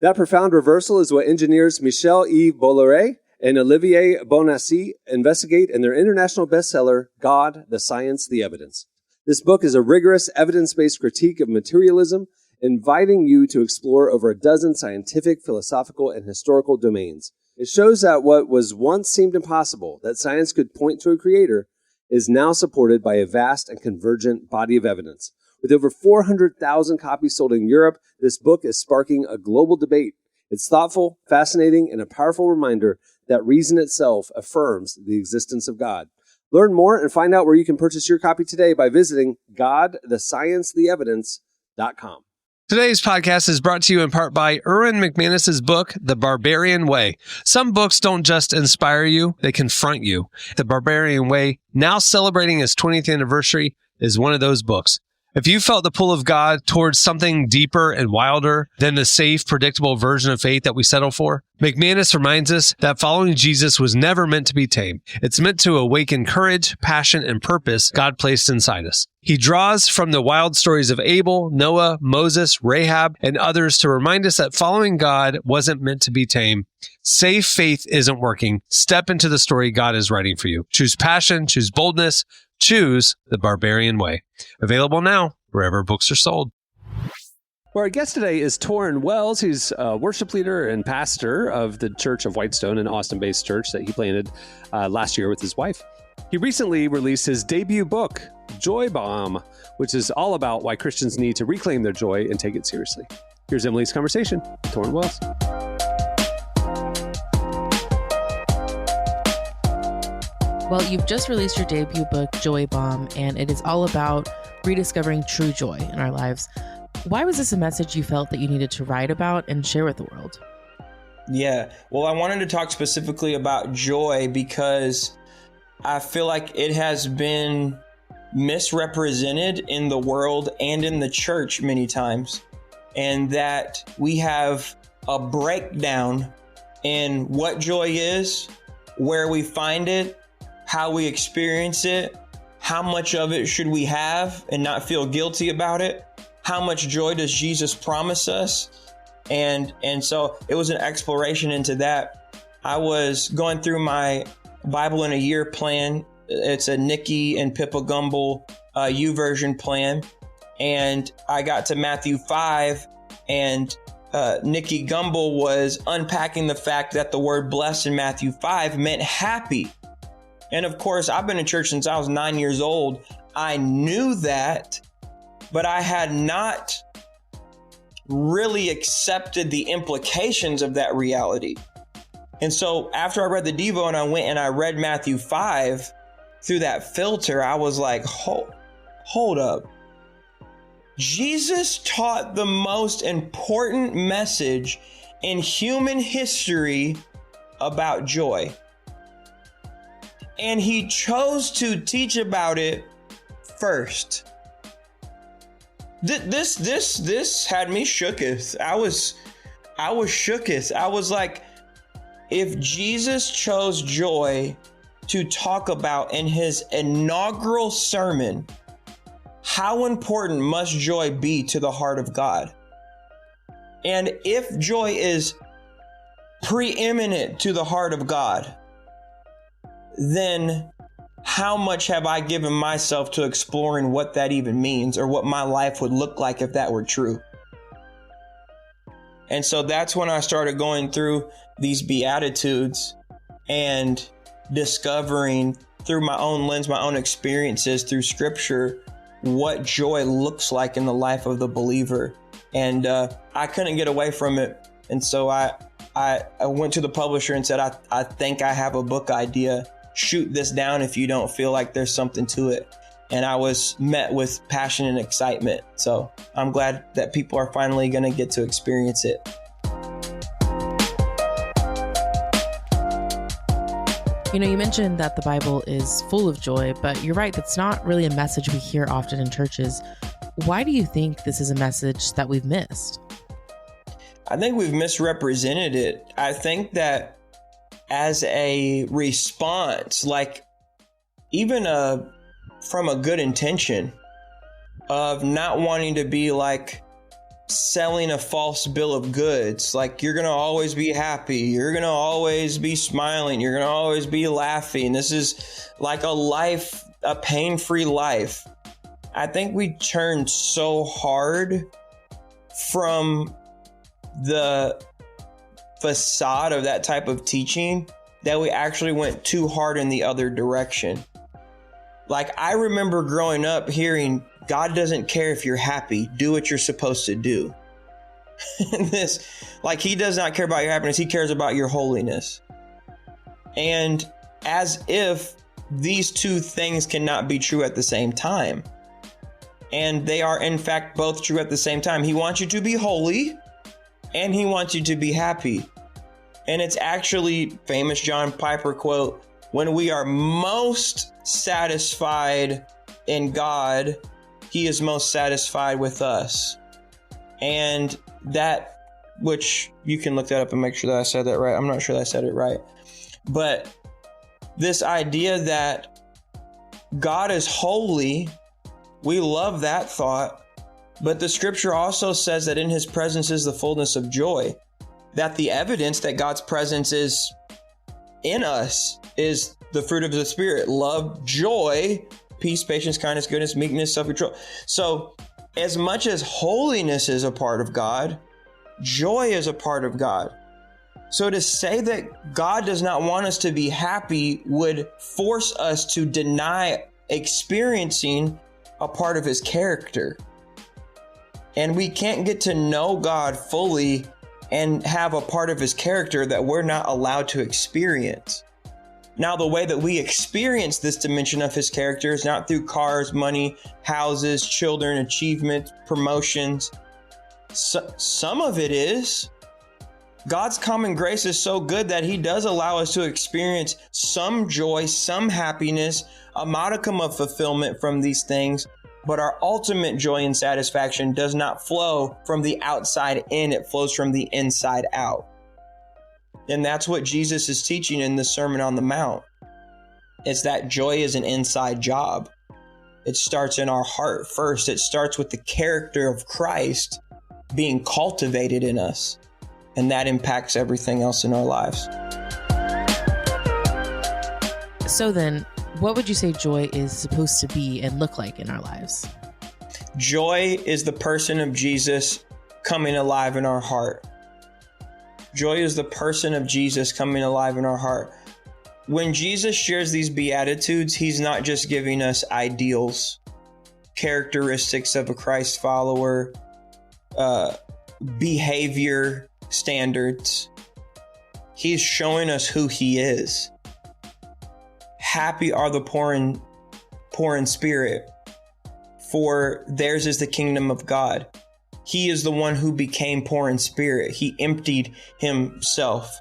That profound reversal is what engineers Michel-Yves Bolloré and Olivier Bonassi investigate in their international bestseller, God, the Science, the Evidence. This book is a rigorous, evidence-based critique of materialism, inviting you to explore over a dozen scientific, philosophical, and historical domains. It shows that what was once seemed impossible, that science could point to a creator, is now supported by a vast and convergent body of evidence. With over 400,000 copies sold in Europe, this book is sparking a global debate. It's thoughtful, fascinating, and a powerful reminder that reason itself affirms the existence of God. Learn more and find out where you can purchase your copy today by visiting godthesciencetheevidence.com. Today's podcast is brought to you in part by Erwin McManus's book, The Barbarian Way. Some books don't just inspire you, they confront you. The Barbarian Way, now celebrating its 20th anniversary, is one of those books. If you felt the pull of God towards something deeper and wilder than the safe, predictable version of faith that we settle for, McManus reminds us that following Jesus was never meant to be tame. It's meant to awaken courage, passion, and purpose God placed inside us. He draws from the wild stories of Abel, Noah, Moses, Rahab, and others to remind us that following God wasn't meant to be tame. Safe faith isn't working. Step into the story God is writing for you. Choose passion, choose boldness, choose the Barbarian Way. Available now, wherever books are sold. Well, our guest today is Tauren Wells. He's a worship leader and pastor of the Church of Whitestone, an Austin-based church that he planted last year with his wife. He recently released his debut book, Joy Bomb, which is all about why Christians need to reclaim their joy and take it seriously. Here's Emily's conversation with Tauren Wells. Well, you've just released your debut book, Joy Bomb, and it is all about rediscovering true joy in our lives. Why was this a message you felt that you needed to write about and share with the world? Yeah, well, I wanted to talk specifically about joy because I feel like it has been misrepresented in the world and in the church many times, and that we have a breakdown in what joy is, where we find it, how we experience it, how much of it should we have and not feel guilty about it, how much joy does Jesus promise us, and so it was an exploration into that. I was going through my Bible in a Year plan. It's a Nikki and Pippa Gumble YouVersion plan, and I got to Matthew 5, and Nikki Gumble was unpacking the fact that the word blessed in Matthew 5 meant happy. And of course, I've been in church since I was 9 years old. I knew that, but I had not really accepted the implications of that reality. And so after I read the Devo and I went and I read Matthew 5 through that filter, I was like, hold up. Jesus taught the most important message in human history about joy. And he chose to teach about it first. This had me shooketh. I was shooketh. I was like, if Jesus chose joy to talk about in his inaugural sermon, how important must joy be to the heart of God? And if joy is preeminent to the heart of God, then how much have I given myself to exploring what that even means or what my life would look like if that were true? And so that's when I started going through these Beatitudes and discovering through my own lens, my own experiences through scripture, what joy looks like in the life of the believer. And I couldn't get away from it. And so I went to the publisher and said, I think I have a book idea. Shoot this down if you don't feel like there's something to it. And I was met with passion and excitement. So I'm glad that people are finally going to get to experience it. You know, you mentioned that the Bible is full of joy, but you're right, that's not really a message we hear often in churches. Why do you think this is a message that we've missed? I think we've misrepresented it. I think that as a response, like even from a good intention of not wanting to be like selling a false bill of goods, like you're going to always be happy, you're going to always be smiling, you're going to always be laughing. This is like a life, a pain-free life. I think we turned so hard from the facade of that type of teaching that we actually went too hard in the other direction. Like, I remember growing up hearing, God doesn't care if you're happy, do what you're supposed to do. This, like, he does not care about your happiness, he cares about your holiness. And as if these two things cannot be true at the same time. And they are, in fact, both true at the same time. He wants you to be holy and he wants you to be happy. And it's actually famous John Piper quote, when we are most satisfied in God, he is most satisfied with us. And that, which you can look that up and make sure that I said that right. I'm not sure that I said it right. But this idea that God is holy, we love that thought. But the scripture also says that in his presence is the fullness of joy. That the evidence that God's presence is in us is the fruit of the Spirit: love, joy, peace, patience, kindness, goodness, meekness, self-control. So as much as holiness is a part of God, joy is a part of God. So to say that God does not want us to be happy would force us to deny experiencing a part of his character. And we can't get to know God fully and have a part of his character that we're not allowed to experience. Now, the way that we experience this dimension of his character is not through cars, money, houses, children, achievements, promotions. Some of it is. God's common grace is so good that he does allow us to experience some joy, some happiness, a modicum of fulfillment from these things. But our ultimate joy and satisfaction does not flow from the outside in, it flows from the inside out. And that's what Jesus is teaching in the Sermon on the Mount. It's that joy is an inside job. It starts in our heart first. It starts with the character of Christ being cultivated in us. And that impacts everything else in our lives. So then, what would you say joy is supposed to be and look like in our lives? Joy is the person of Jesus coming alive in our heart. Joy is the person of Jesus coming alive in our heart. When Jesus shares these Beatitudes, he's not just giving us ideals, characteristics of a Christ follower, behavior standards. He's showing us who he is. Happy are the poor in spirit, for theirs is the kingdom of God. He is the one who became poor in spirit. He emptied himself.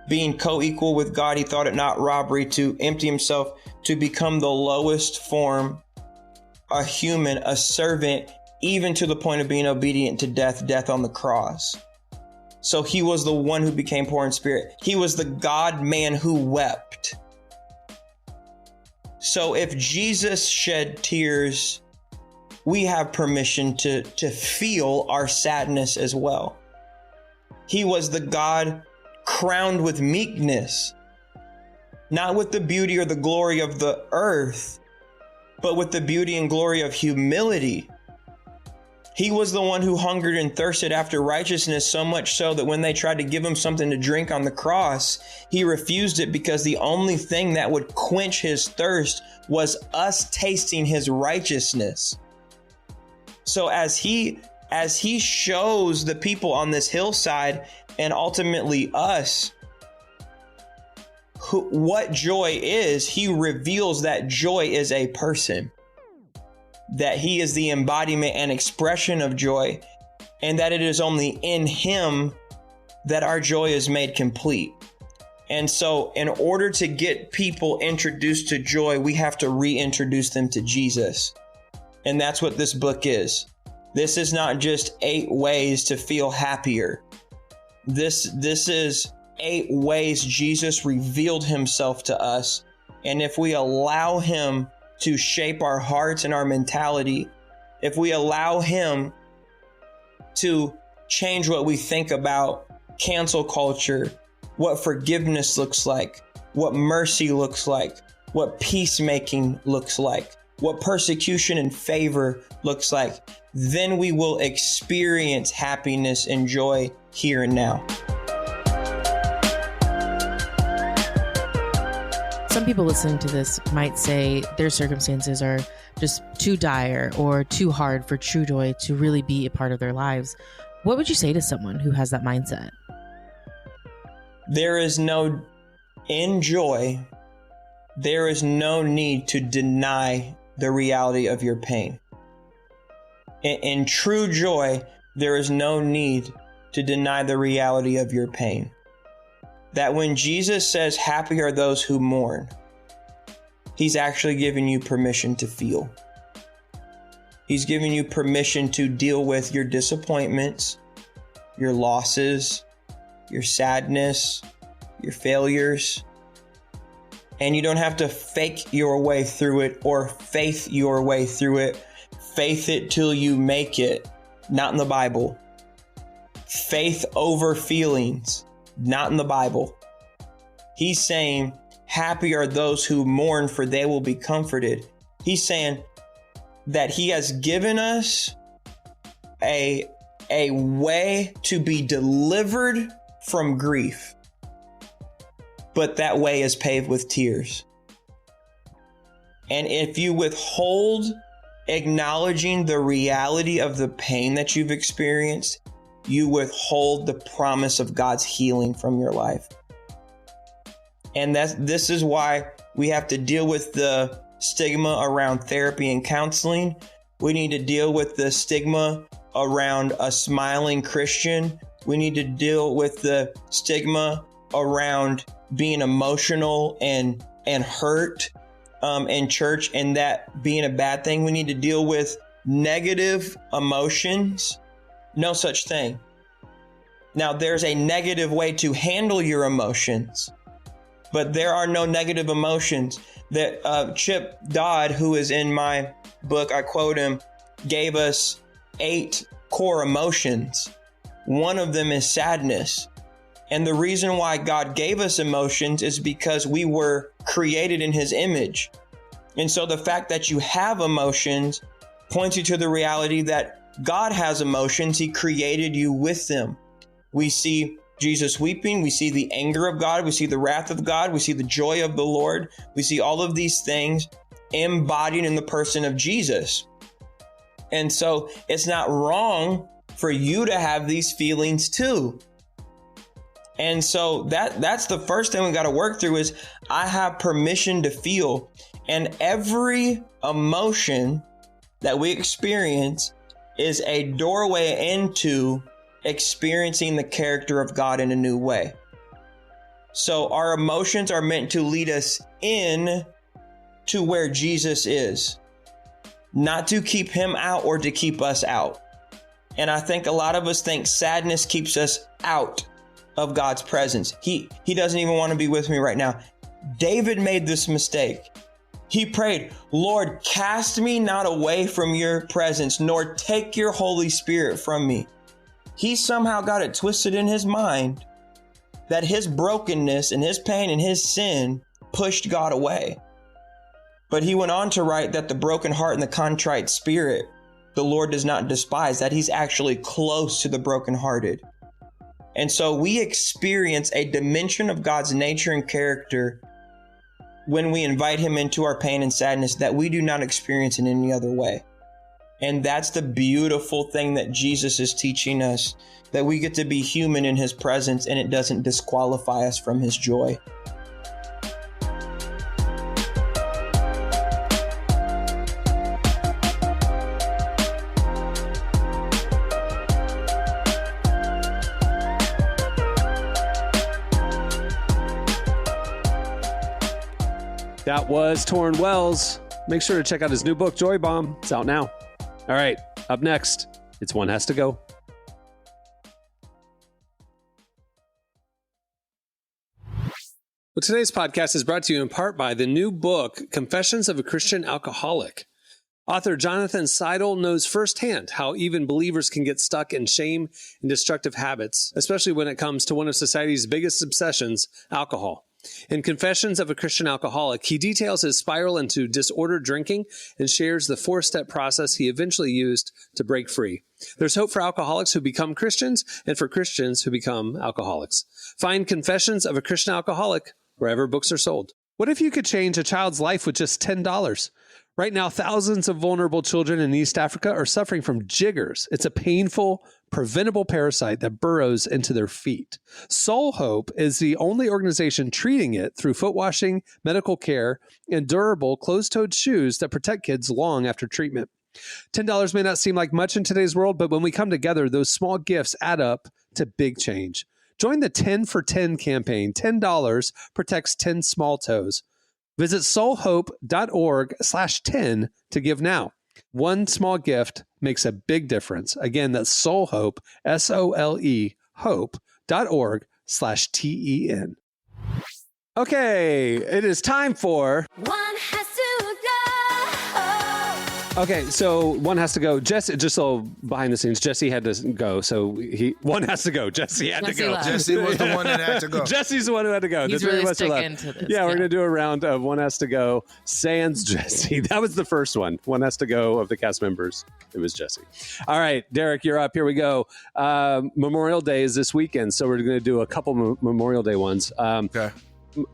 Being co-equal with God, he thought it not robbery to empty himself, to become the lowest form, a human, a servant, even to the point of being obedient to death on the cross. So he was the one who became poor in spirit. He was the God-man who wept. So if Jesus shed tears, we have permission to feel our sadness as well. He was the God crowned with meekness, not with the beauty or the glory of the earth, but with the beauty and glory of humility. He was the one who hungered and thirsted after righteousness, so much so that when they tried to give him something to drink on the cross, he refused it, because the only thing that would quench his thirst was us tasting his righteousness. So as he shows the people on this hillside, and ultimately us, what joy is, he reveals that joy is a person. That he is the embodiment and expression of joy, and that it is only in him that our joy is made complete. And so in order to get people introduced to joy, we have to reintroduce them to Jesus. And that's what this book is. This is not just 8 ways to feel happier. This is 8 ways Jesus revealed himself to us. And if we allow him to shape our hearts and our mentality, if we allow him to change what we think about cancel culture, what forgiveness looks like, what mercy looks like, what peacemaking looks like, what persecution and favor looks like, then we will experience happiness and joy here and now. some people listening to this might say their circumstances are just too dire or too hard for true joy to really be a part of their lives. What would you say to someone who has that mindset? In joy, there is no need to deny the reality of your pain. In true joy, there is no need to deny the reality of your pain. That when Jesus says, happy are those who mourn, he's actually giving you permission to feel. He's giving you permission to deal with your disappointments, your losses, your sadness, your failures. And you don't have to fake your way through it or faith your way through it. Faith it till you make it. Not in the Bible. Faith over feelings. Not in the Bible. He's saying, happy are those who mourn, for they will be comforted. He's saying that he has given us a way to be delivered from grief. But that way is paved with tears. And if you withhold acknowledging the reality of the pain that you've experienced, you withhold the promise of God's healing from your life. And this is why we have to deal with the stigma around therapy and counseling. We need to deal with the stigma around a smiling Christian. We need to deal with the stigma around being emotional and hurt in church, and that being a bad thing. We need to deal with negative emotions. No such thing. Now, there's a negative way to handle your emotions, but there are no negative emotions. That Chip Dodd, who is in my book, I quote him, gave us 8 core emotions. One of them is sadness. And the reason why God gave us emotions is because we were created in his image. And so the fact that you have emotions points you to the reality that God has emotions. He created you with them. We see Jesus weeping. We see the anger of God. We see the wrath of God. We see the joy of the Lord. We see all of these things embodied in the person of Jesus. And so it's not wrong for you to have these feelings too. And so that's the first thing we got to work through is I have permission to feel. And every emotion that we experience is a doorway into experiencing the character of God in a new way. So our emotions are meant to lead us in to where Jesus is, not to keep him out or to keep us out. And I think a lot of us think sadness keeps us out of God's presence. He doesn't even want to be with me right now. David made this mistake. He prayed, Lord, cast me not away from your presence, nor take your Holy Spirit from me. He somehow got it twisted in his mind that his brokenness and his pain and his sin pushed God away. But he went on to write that the broken heart and the contrite spirit, the Lord does not despise, that he's actually close to the brokenhearted. And so we experience a dimension of God's nature and character when we invite him into our pain and sadness that we do not experience in any other way. And that's the beautiful thing that Jesus is teaching us, that we get to be human in his presence and it doesn't disqualify us from his joy. That was Tauren Wells. Make sure to check out his new book, Joy Bomb. It's out now. All right, up next, it's One Has to Go. Well, today's podcast is brought to you in part by the new book, Confessions of a Christian Alcoholic. Author Jonathan Seidel knows firsthand how even believers can get stuck in shame and destructive habits, especially when it comes to one of society's biggest obsessions, alcohol. In Confessions of a Christian Alcoholic, he details his spiral into disordered drinking and shares the 4-step process he eventually used to break free. There's hope for alcoholics who become Christians and for Christians who become alcoholics. Find Confessions of a Christian Alcoholic wherever books are sold. What if you could change a child's life with just $10? Right now, thousands of vulnerable children in East Africa are suffering from jiggers. It's a painful, preventable parasite that burrows into their feet. Soul Hope is the only organization treating it through foot washing, medical care, and durable closed-toed shoes that protect kids long after treatment. $10 may not seem like much in today's world, but when we come together, those small gifts add up to big change. Join the 10 for 10 campaign. $10 protects 10 small toes. Visit soulhope.org/10 to give now. One small gift makes a big difference. Again, that's Soulhope, SOLE, hope.org/TEN. Okay, it is time for... One has to go. Okay, so one has to go. Jesse, just so behind the scenes, Jesse had to go. So one has to go. Jesse had to go. left. Jesse was the one that had to go. Jesse's the one who had to go. He's The three really of us are sticking left. to this. Yeah, we're going to do a round of one has to go. Sans Jesse. That was the first one. One has to go of the cast members. It was Jesse. All right, Derek, you're up. Here we go. Memorial Day is this weekend, so we're going to do a couple Memorial Day ones. Okay.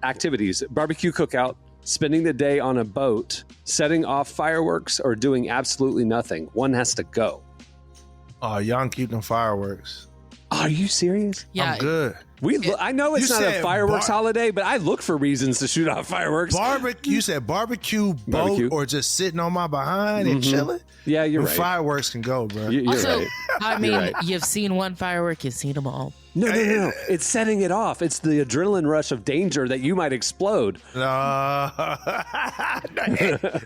Activities: barbecue cookout, spending the day on a boat, setting off fireworks, or doing absolutely nothing. One has to go. Oh, y'all can keep them fireworks. Are you serious? Yeah, I'm good. I know it's You not a said fireworks holiday, but I look for reasons to shoot off fireworks. You said barbecue boat Barbecue. or just sitting on my behind and chilling? Yeah, you're Where right. Fireworks can go, bro. You're Also, right. I mean, right. you've seen one firework, you've seen them all. No. It's setting it off. It's the adrenaline rush of danger that you might explode.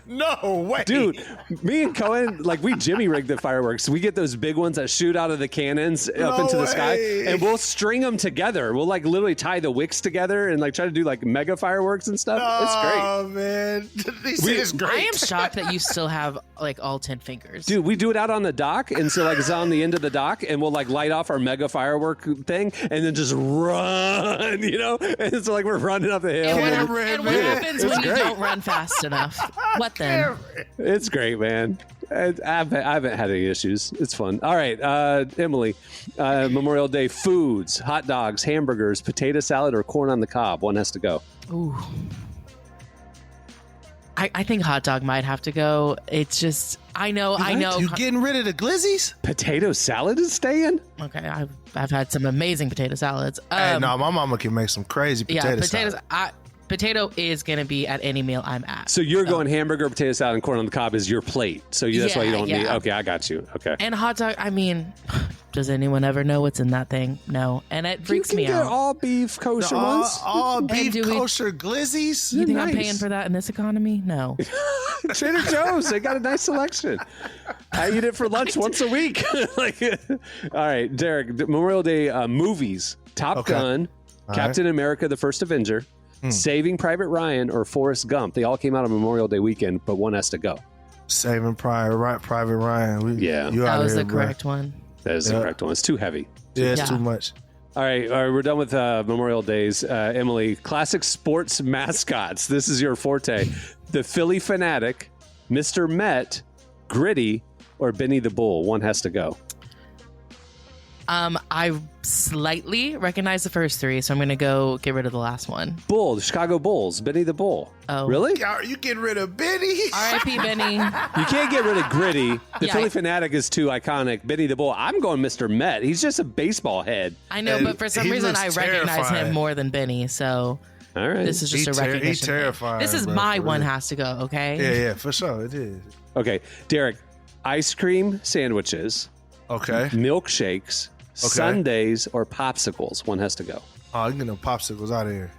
No way. Dude, me and Cohen, like we Jimmy rigged the fireworks. We get those big ones that shoot out of the cannons up into the sky, way. and we'll string them together. We'll like literally tie the wicks together and like try to do like mega fireworks and stuff. It's great. Oh, man. It's great. I am shocked that you still have like all 10 fingers. Dude, we do it out on the dock, and so like it's on the end of the dock, and we'll like light off our mega firework thing, and then just run, And so like we're running up the hill. And what man. happens It's when you great. don't run fast enough? What then? It's great, man. I haven't had any issues. It's fun. All right, Emily, Memorial Day foods: hot dogs, hamburgers, potato salad, or corn on the cob. One has to go. Ooh. I think hot dog might have to go. It's just, I know. You getting rid of the glizzies? Potato salad is staying? Okay, I've had some amazing potato salads. Hey, no, my mama can make some crazy potato potatoes. salad. Potato is going to be at any meal I'm at. So you're going hamburger, potato salad, and corn on the cob is your plate. So that's why you don't need. Okay, I got you. Okay. And hot dog, I mean, does anyone ever know what's in that thing? No. And it freaks me You can get out. all beef kosher ones. All beef do we- kosher glizzies? You think I'm nice. paying for that in this economy? No. Trader Joe's, they got a nice selection. I eat it for lunch once a week. All right, Derek, Memorial Day movies: Top Gun, All Captain America: The First Avenger, Saving Private Ryan, or Forrest Gump. They all came out on Memorial Day weekend, but one has to go. Saving Private Ryan. Yeah. You That out was here, the bro. correct one. That is the correct one. It's too heavy. Yeah, it's Yeah. too much. All right, we're done with Memorial Days. Emily, classic sports mascots. This is your forte. The Philly Fanatic, Mr. Met, Gritty, or Benny the Bull. One has to go. I slightly recognize the first three, so I'm going to go get rid of the last one. Bull, the Chicago Bulls, Benny the Bull. Oh. Really? Are you getting rid of Benny? R.I.P. Benny. You can't get rid of Gritty. The Yeah, Philly I- Fanatic is too iconic. Benny the Bull. I'm going Mr. Met. He's just a baseball head. I know, And but for some he reason I looks recognize terrifying. him more than Benny, so All right. this is just a He recognition. thing. terrifying, This is bro, my for one real. has to go, okay? Yeah, for sure. It is. Okay, Derek. Ice cream sandwiches, Okay. milkshakes, sundaes, or popsicles. One has to go. Oh, you get them popsicles out of here.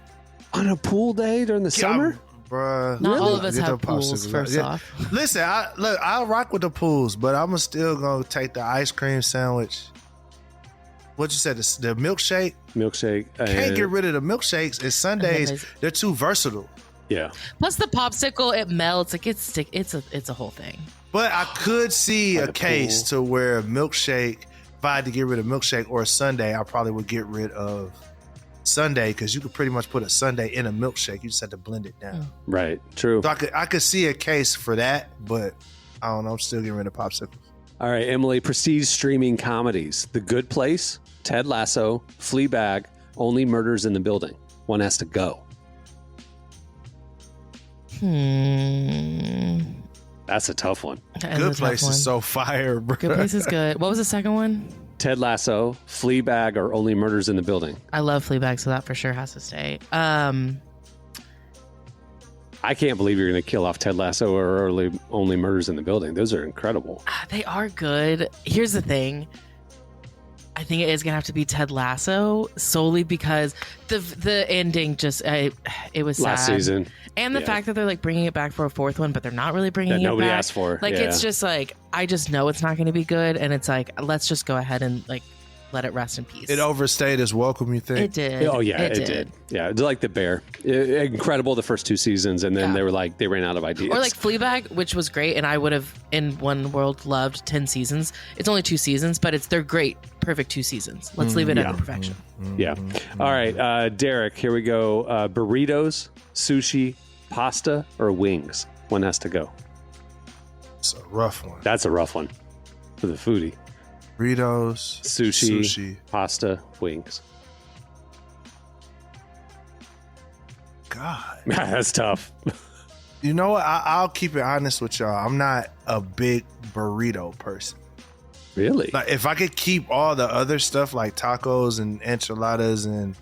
On a pool day during the summer? Bruh. Not all Really? of us Get have them pools, popsicles first out. off. Listen, I'll rock with the pools, but I'm still going to take the ice cream sandwich. What you said, the milkshake? Milkshake. Can't get rid of the milkshakes. It's Sundays. They're too versatile. Yeah. Plus the popsicle, it melts. It's a whole thing. But I could see By a the case pool. to where a milkshake, if I had to get rid of milkshake or a sundae, I probably would get rid of sundae because you could pretty much put a sundae in a milkshake. You just have to blend it down. Right. True. So I could see a case for that, but I don't know. I'm still getting rid of popsicles. All right, Emily. Prestige streaming comedies: The Good Place, Ted Lasso, Fleabag, Only Murders in the Building. One has to go. That's a tough one. That Good is a tough Place one. is so fire, bro. Good Place is good. What was the second one? Ted Lasso, Fleabag, or Only Murders in the Building. I love Fleabag, so that for sure has to stay. I can't believe you're going to kill off Ted Lasso or Only Murders in the Building. Those are incredible. They are good. Here's the thing. I think it is gonna have to be Ted Lasso solely because the ending just it was Last sad. season. And the fact that they're like bringing it back for a fourth one, but they're not really bringing That it nobody back. asked for. Like Yeah. it's just like I just know it's not going to be good, and it's like let's just go ahead and like let it rest in peace. It overstayed its welcome, you think? It did. Oh yeah, it did. Yeah, it's like The Bear. Incredible the first 2 seasons, and then they ran out of ideas. Or like Fleabag, which was great, and I would have in one world loved 10 seasons. It's only 2 seasons, but they're great, perfect 2 seasons. Let's leave it at the perfection. Yeah. All right, Derek. Here we go. Burritos, sushi, pasta, or wings. One has to go. It's a rough one. That's a rough one for the foodie. Burritos, Sushi, pasta, wings. God. That's tough. You know what? I'll keep it honest with y'all. I'm not a big burrito person. Really? Like, if I could keep all the other stuff like tacos and enchiladas and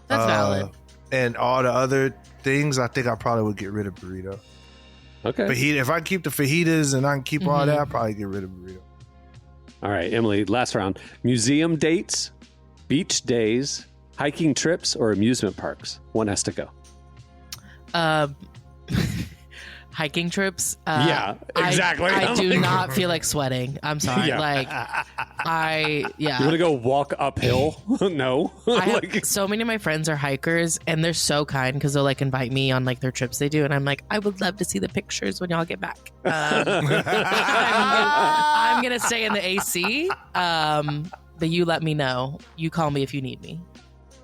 That's valid. and all the other things, I think I probably would get rid of burrito. Okay. Fajita, if I keep the fajitas and I can keep all that, I'll probably get rid of burrito. All right, Emily, last round. Museum dates, beach days, hiking trips, or amusement parks? One has to go. Hiking trips. Yeah, exactly. I do not feel like sweating. I'm sorry. Yeah. Like, You want to go walk uphill? No. I have so many of my friends are hikers, and they're so kind because they'll like invite me on like their trips they do, and I'm like, I would love to see the pictures when y'all get back. I'm gonna stay in the AC. But you let me know. You call me if you need me.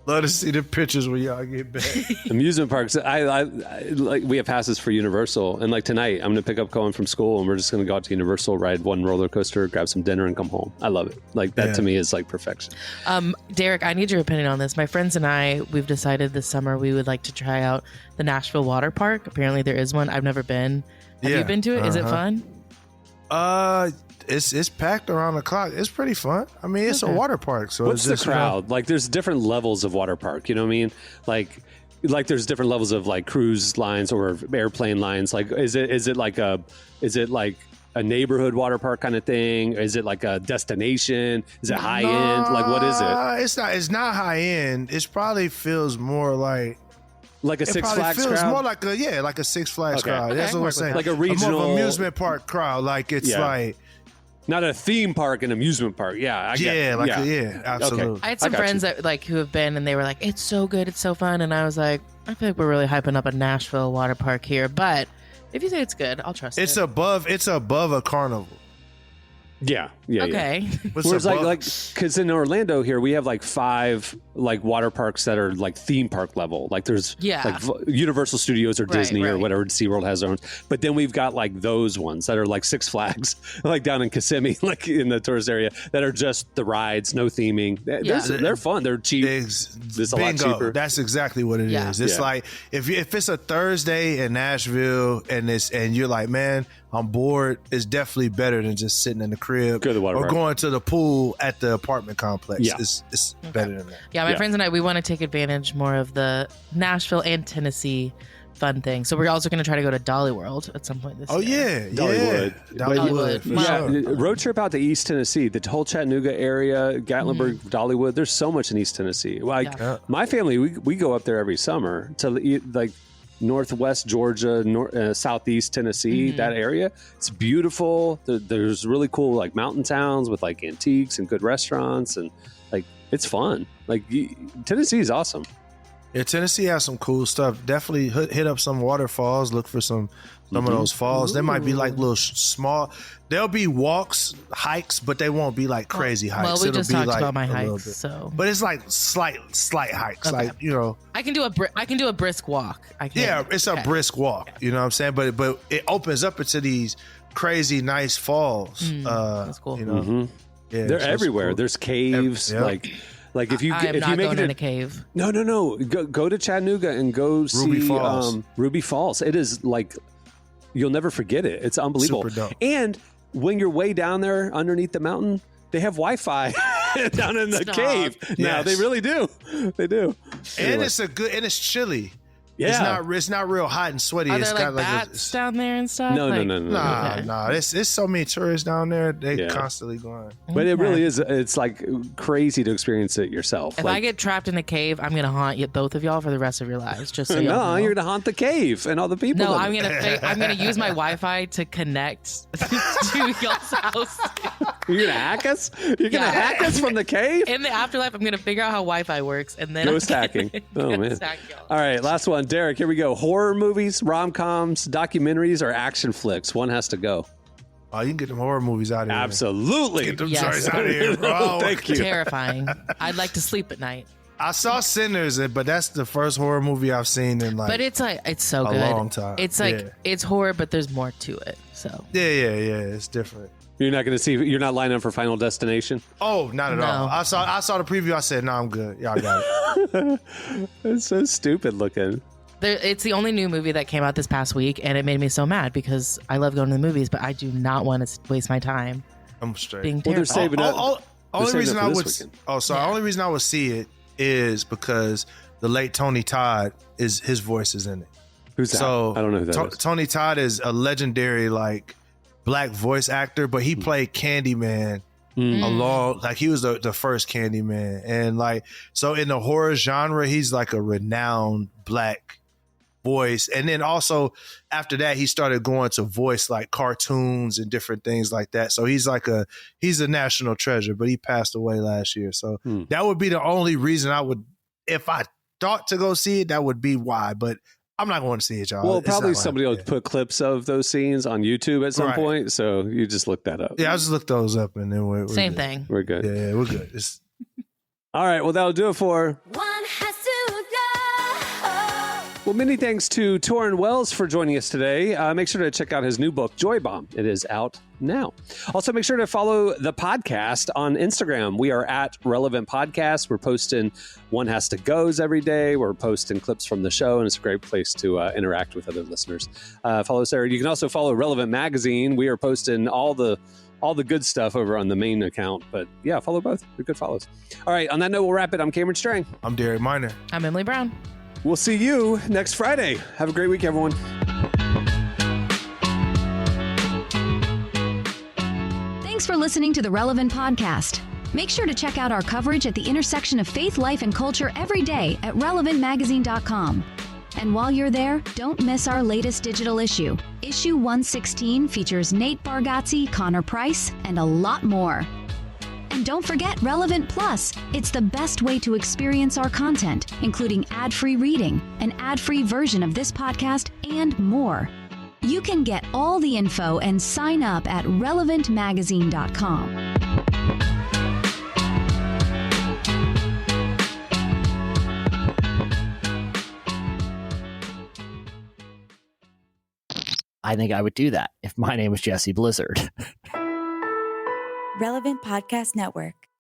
Love to see the pictures when y'all get back. Amusement parks. I like. We have passes for Universal, and like tonight, I'm gonna pick up Cohen from school, and we're just gonna go out to Universal, ride one roller coaster, grab some dinner, and come home. I love it. Like that to me is like perfection. Derek, I need your opinion on this. My friends and I, we've decided this summer we would like to try out the Nashville Water Park. Apparently, there is one. I've never been. Have you been to it? Is it fun? It's packed around the clock. It's pretty fun. I mean, it's a water park. So What's it's the crowd? Like, there's different levels of water park. You know what I mean? Like there's different levels of like cruise lines or airplane lines. Like, is it like a neighborhood water park kind of thing? Is it like a destination? Is it high end? Like, what is it? It's not high end. It probably feels more like a Six Flags feels crowd? more like a Six Flags crowd. That's what I'm saying. Like a more regional of amusement park crowd. Like it's like. Not a theme park, an amusement park. Yeah, absolutely. Okay. I had some friends that like who have been, and they were like, "It's so good, it's so fun," and I was like, "I feel like we're really hyping up a Nashville water park here." But if you say it's good, I'll trust It's it. above a carnival. Yeah. Okay. Whereas like because in Orlando here we have like 5 like water parks that are like theme park level. Like there's like Universal Studios or Disney or whatever. SeaWorld has their own. But then we've got like those ones that are like Six Flags, like down in Kissimmee, like in the tourist area, that are just the rides, no theming. They're fun. They're cheap. It's a lot cheaper. That's exactly what it is. It's like if it's a Thursday in Nashville and you're like, man, I'm bored, it's definitely better than just sitting in the crib or going to the pool at the apartment complex. Yeah. It's better than that. Yeah, my friends and I, we want to take advantage more of the Nashville and Tennessee fun thing. So we're also going to try to go to Dolly World at some point this year. Dollywood. Road trip out to East Tennessee, the whole Chattanooga area, Gatlinburg, Dollywood. There's so much in East Tennessee. Like my family, we go up there every summer to like Northwest Georgia, Southeast Tennessee, that area. It's beautiful. There's really cool like mountain towns with like antiques and good restaurants, and like it's fun. Like Tennessee is awesome. Yeah, Tennessee has some cool stuff. Definitely hit up some waterfalls. Look for some of those falls. They might be like little small. There'll be walks, hikes, but they won't be like crazy hikes. Well, we just talked like about my hikes, so. But it's like slight hikes, Okay. like I can do a brisk walk. It's a brisk walk. You know what I'm saying? But it opens up into these crazy nice falls. That's cool. Yeah, They're so everywhere. cool. There's caves. Like Like if you I'm if not you make going it in a cave. no, go to Chattanooga and go see Falls. Ruby Falls. It is like you'll never forget it. It's unbelievable. Super dope. And when you're way down there underneath the mountain, they have Wi-Fi down in the Stop. cave. Now Yes. they really do. They do. And Anyway. it's chilly. Yeah. It's not real hot and sweaty. Are It's there got like like bats down there and stuff? No. Nah. It's so many tourists down there. They Yeah. constantly going. But it Okay. really is. It's like crazy to experience it yourself. If like, I get trapped in a cave, I'm gonna haunt you, both of y'all for the rest of your lives. Just so y'all no, know. you're gonna haunt the cave and all the people. No, that- I'm gonna use my Wi-Fi to connect to y'all's house. You're gonna hack us. You're gonna Yeah. hack us from the cave. In the afterlife, I'm gonna figure out how Wi-Fi works, and then Ghost I'm hacking. gonna Oh man. ghost hack y'all. All right, last one, Derek. Here we go. Horror movies, rom-coms, documentaries, or action flicks. One has to go. Oh, you can get them horror movies out of here. Absolutely. Get them Yes. joints out of here, bro. Thank you. Terrifying. I'd like to sleep at night, I saw Sinners, but that's the first horror movie I've seen in like but it's so a good. long time. It's like Yeah. it's horror, but there's more to it. So yeah, it's different. You're not going to see. You're not lining up for Final Destination. Oh, not at No. all. I saw the preview. I said, no, I'm good. Y'all got it. It's so stupid looking. it's the only new movie that came out this past week, and it made me so mad because I love going to the movies, but I do not want to waste my time I'm straight. being Well, they're terrified. saving up. Only saving reason up for I would. this weekend. Oh, sorry. Yeah. Only reason I would see it is because the late Tony Todd his voice is in it. Who's that? So I don't know who that is. Tony Todd is a legendary like black voice actor, but he played Candyman he was the first Candyman, and like so in the horror genre, he's like a renowned black voice. And then also after that, he started going to voice like cartoons and different things like that. So he's a national treasure, but he passed away last year. So that would be the only reason I would, if I thought to go see it, that would be why. But I'm not going to see it, y'all. Well, It's not probably like- somebody will put clips of those scenes on YouTube at some Right. point. So you just look that up. Yeah, I just looked those up and then we're Same good. thing. We're good. Yeah, we're good. All right. Well, that'll do it for. One has to go. Well, many thanks to Tauren Wells for joining us today. Make sure to check out his new book, Joy Bomb. It is out now. Also, make sure to follow the podcast on Instagram. We are at Relevant Podcast. We're posting One Has to Goes every day. We're posting clips from the show, and it's a great place to interact with other listeners. Follow us there. You can also follow Relevant Magazine. We are posting all the good stuff over on the main account. But yeah, follow both. They're good follows. All right. On that note, we'll wrap it. I'm Cameron Strang. I'm Derek Miner. I'm Emily Brown. We'll see you next Friday. Have a great week, everyone. Thanks for listening to the Relevant Podcast. Make sure to check out our coverage at the intersection of faith, life, and culture every day at relevantmagazine.com. And while you're there, don't miss our latest digital issue. Issue 116 features Nate Bargatze, Connor Price, and a lot more. And don't forget Relevant Plus. It's the best way to experience our content, including ad-free reading, an ad-free version of this podcast, and more. You can get all the info and sign up at relevantmagazine.com. I think I would do that if my name was Jesse Blizzard. Relevant Podcast Network.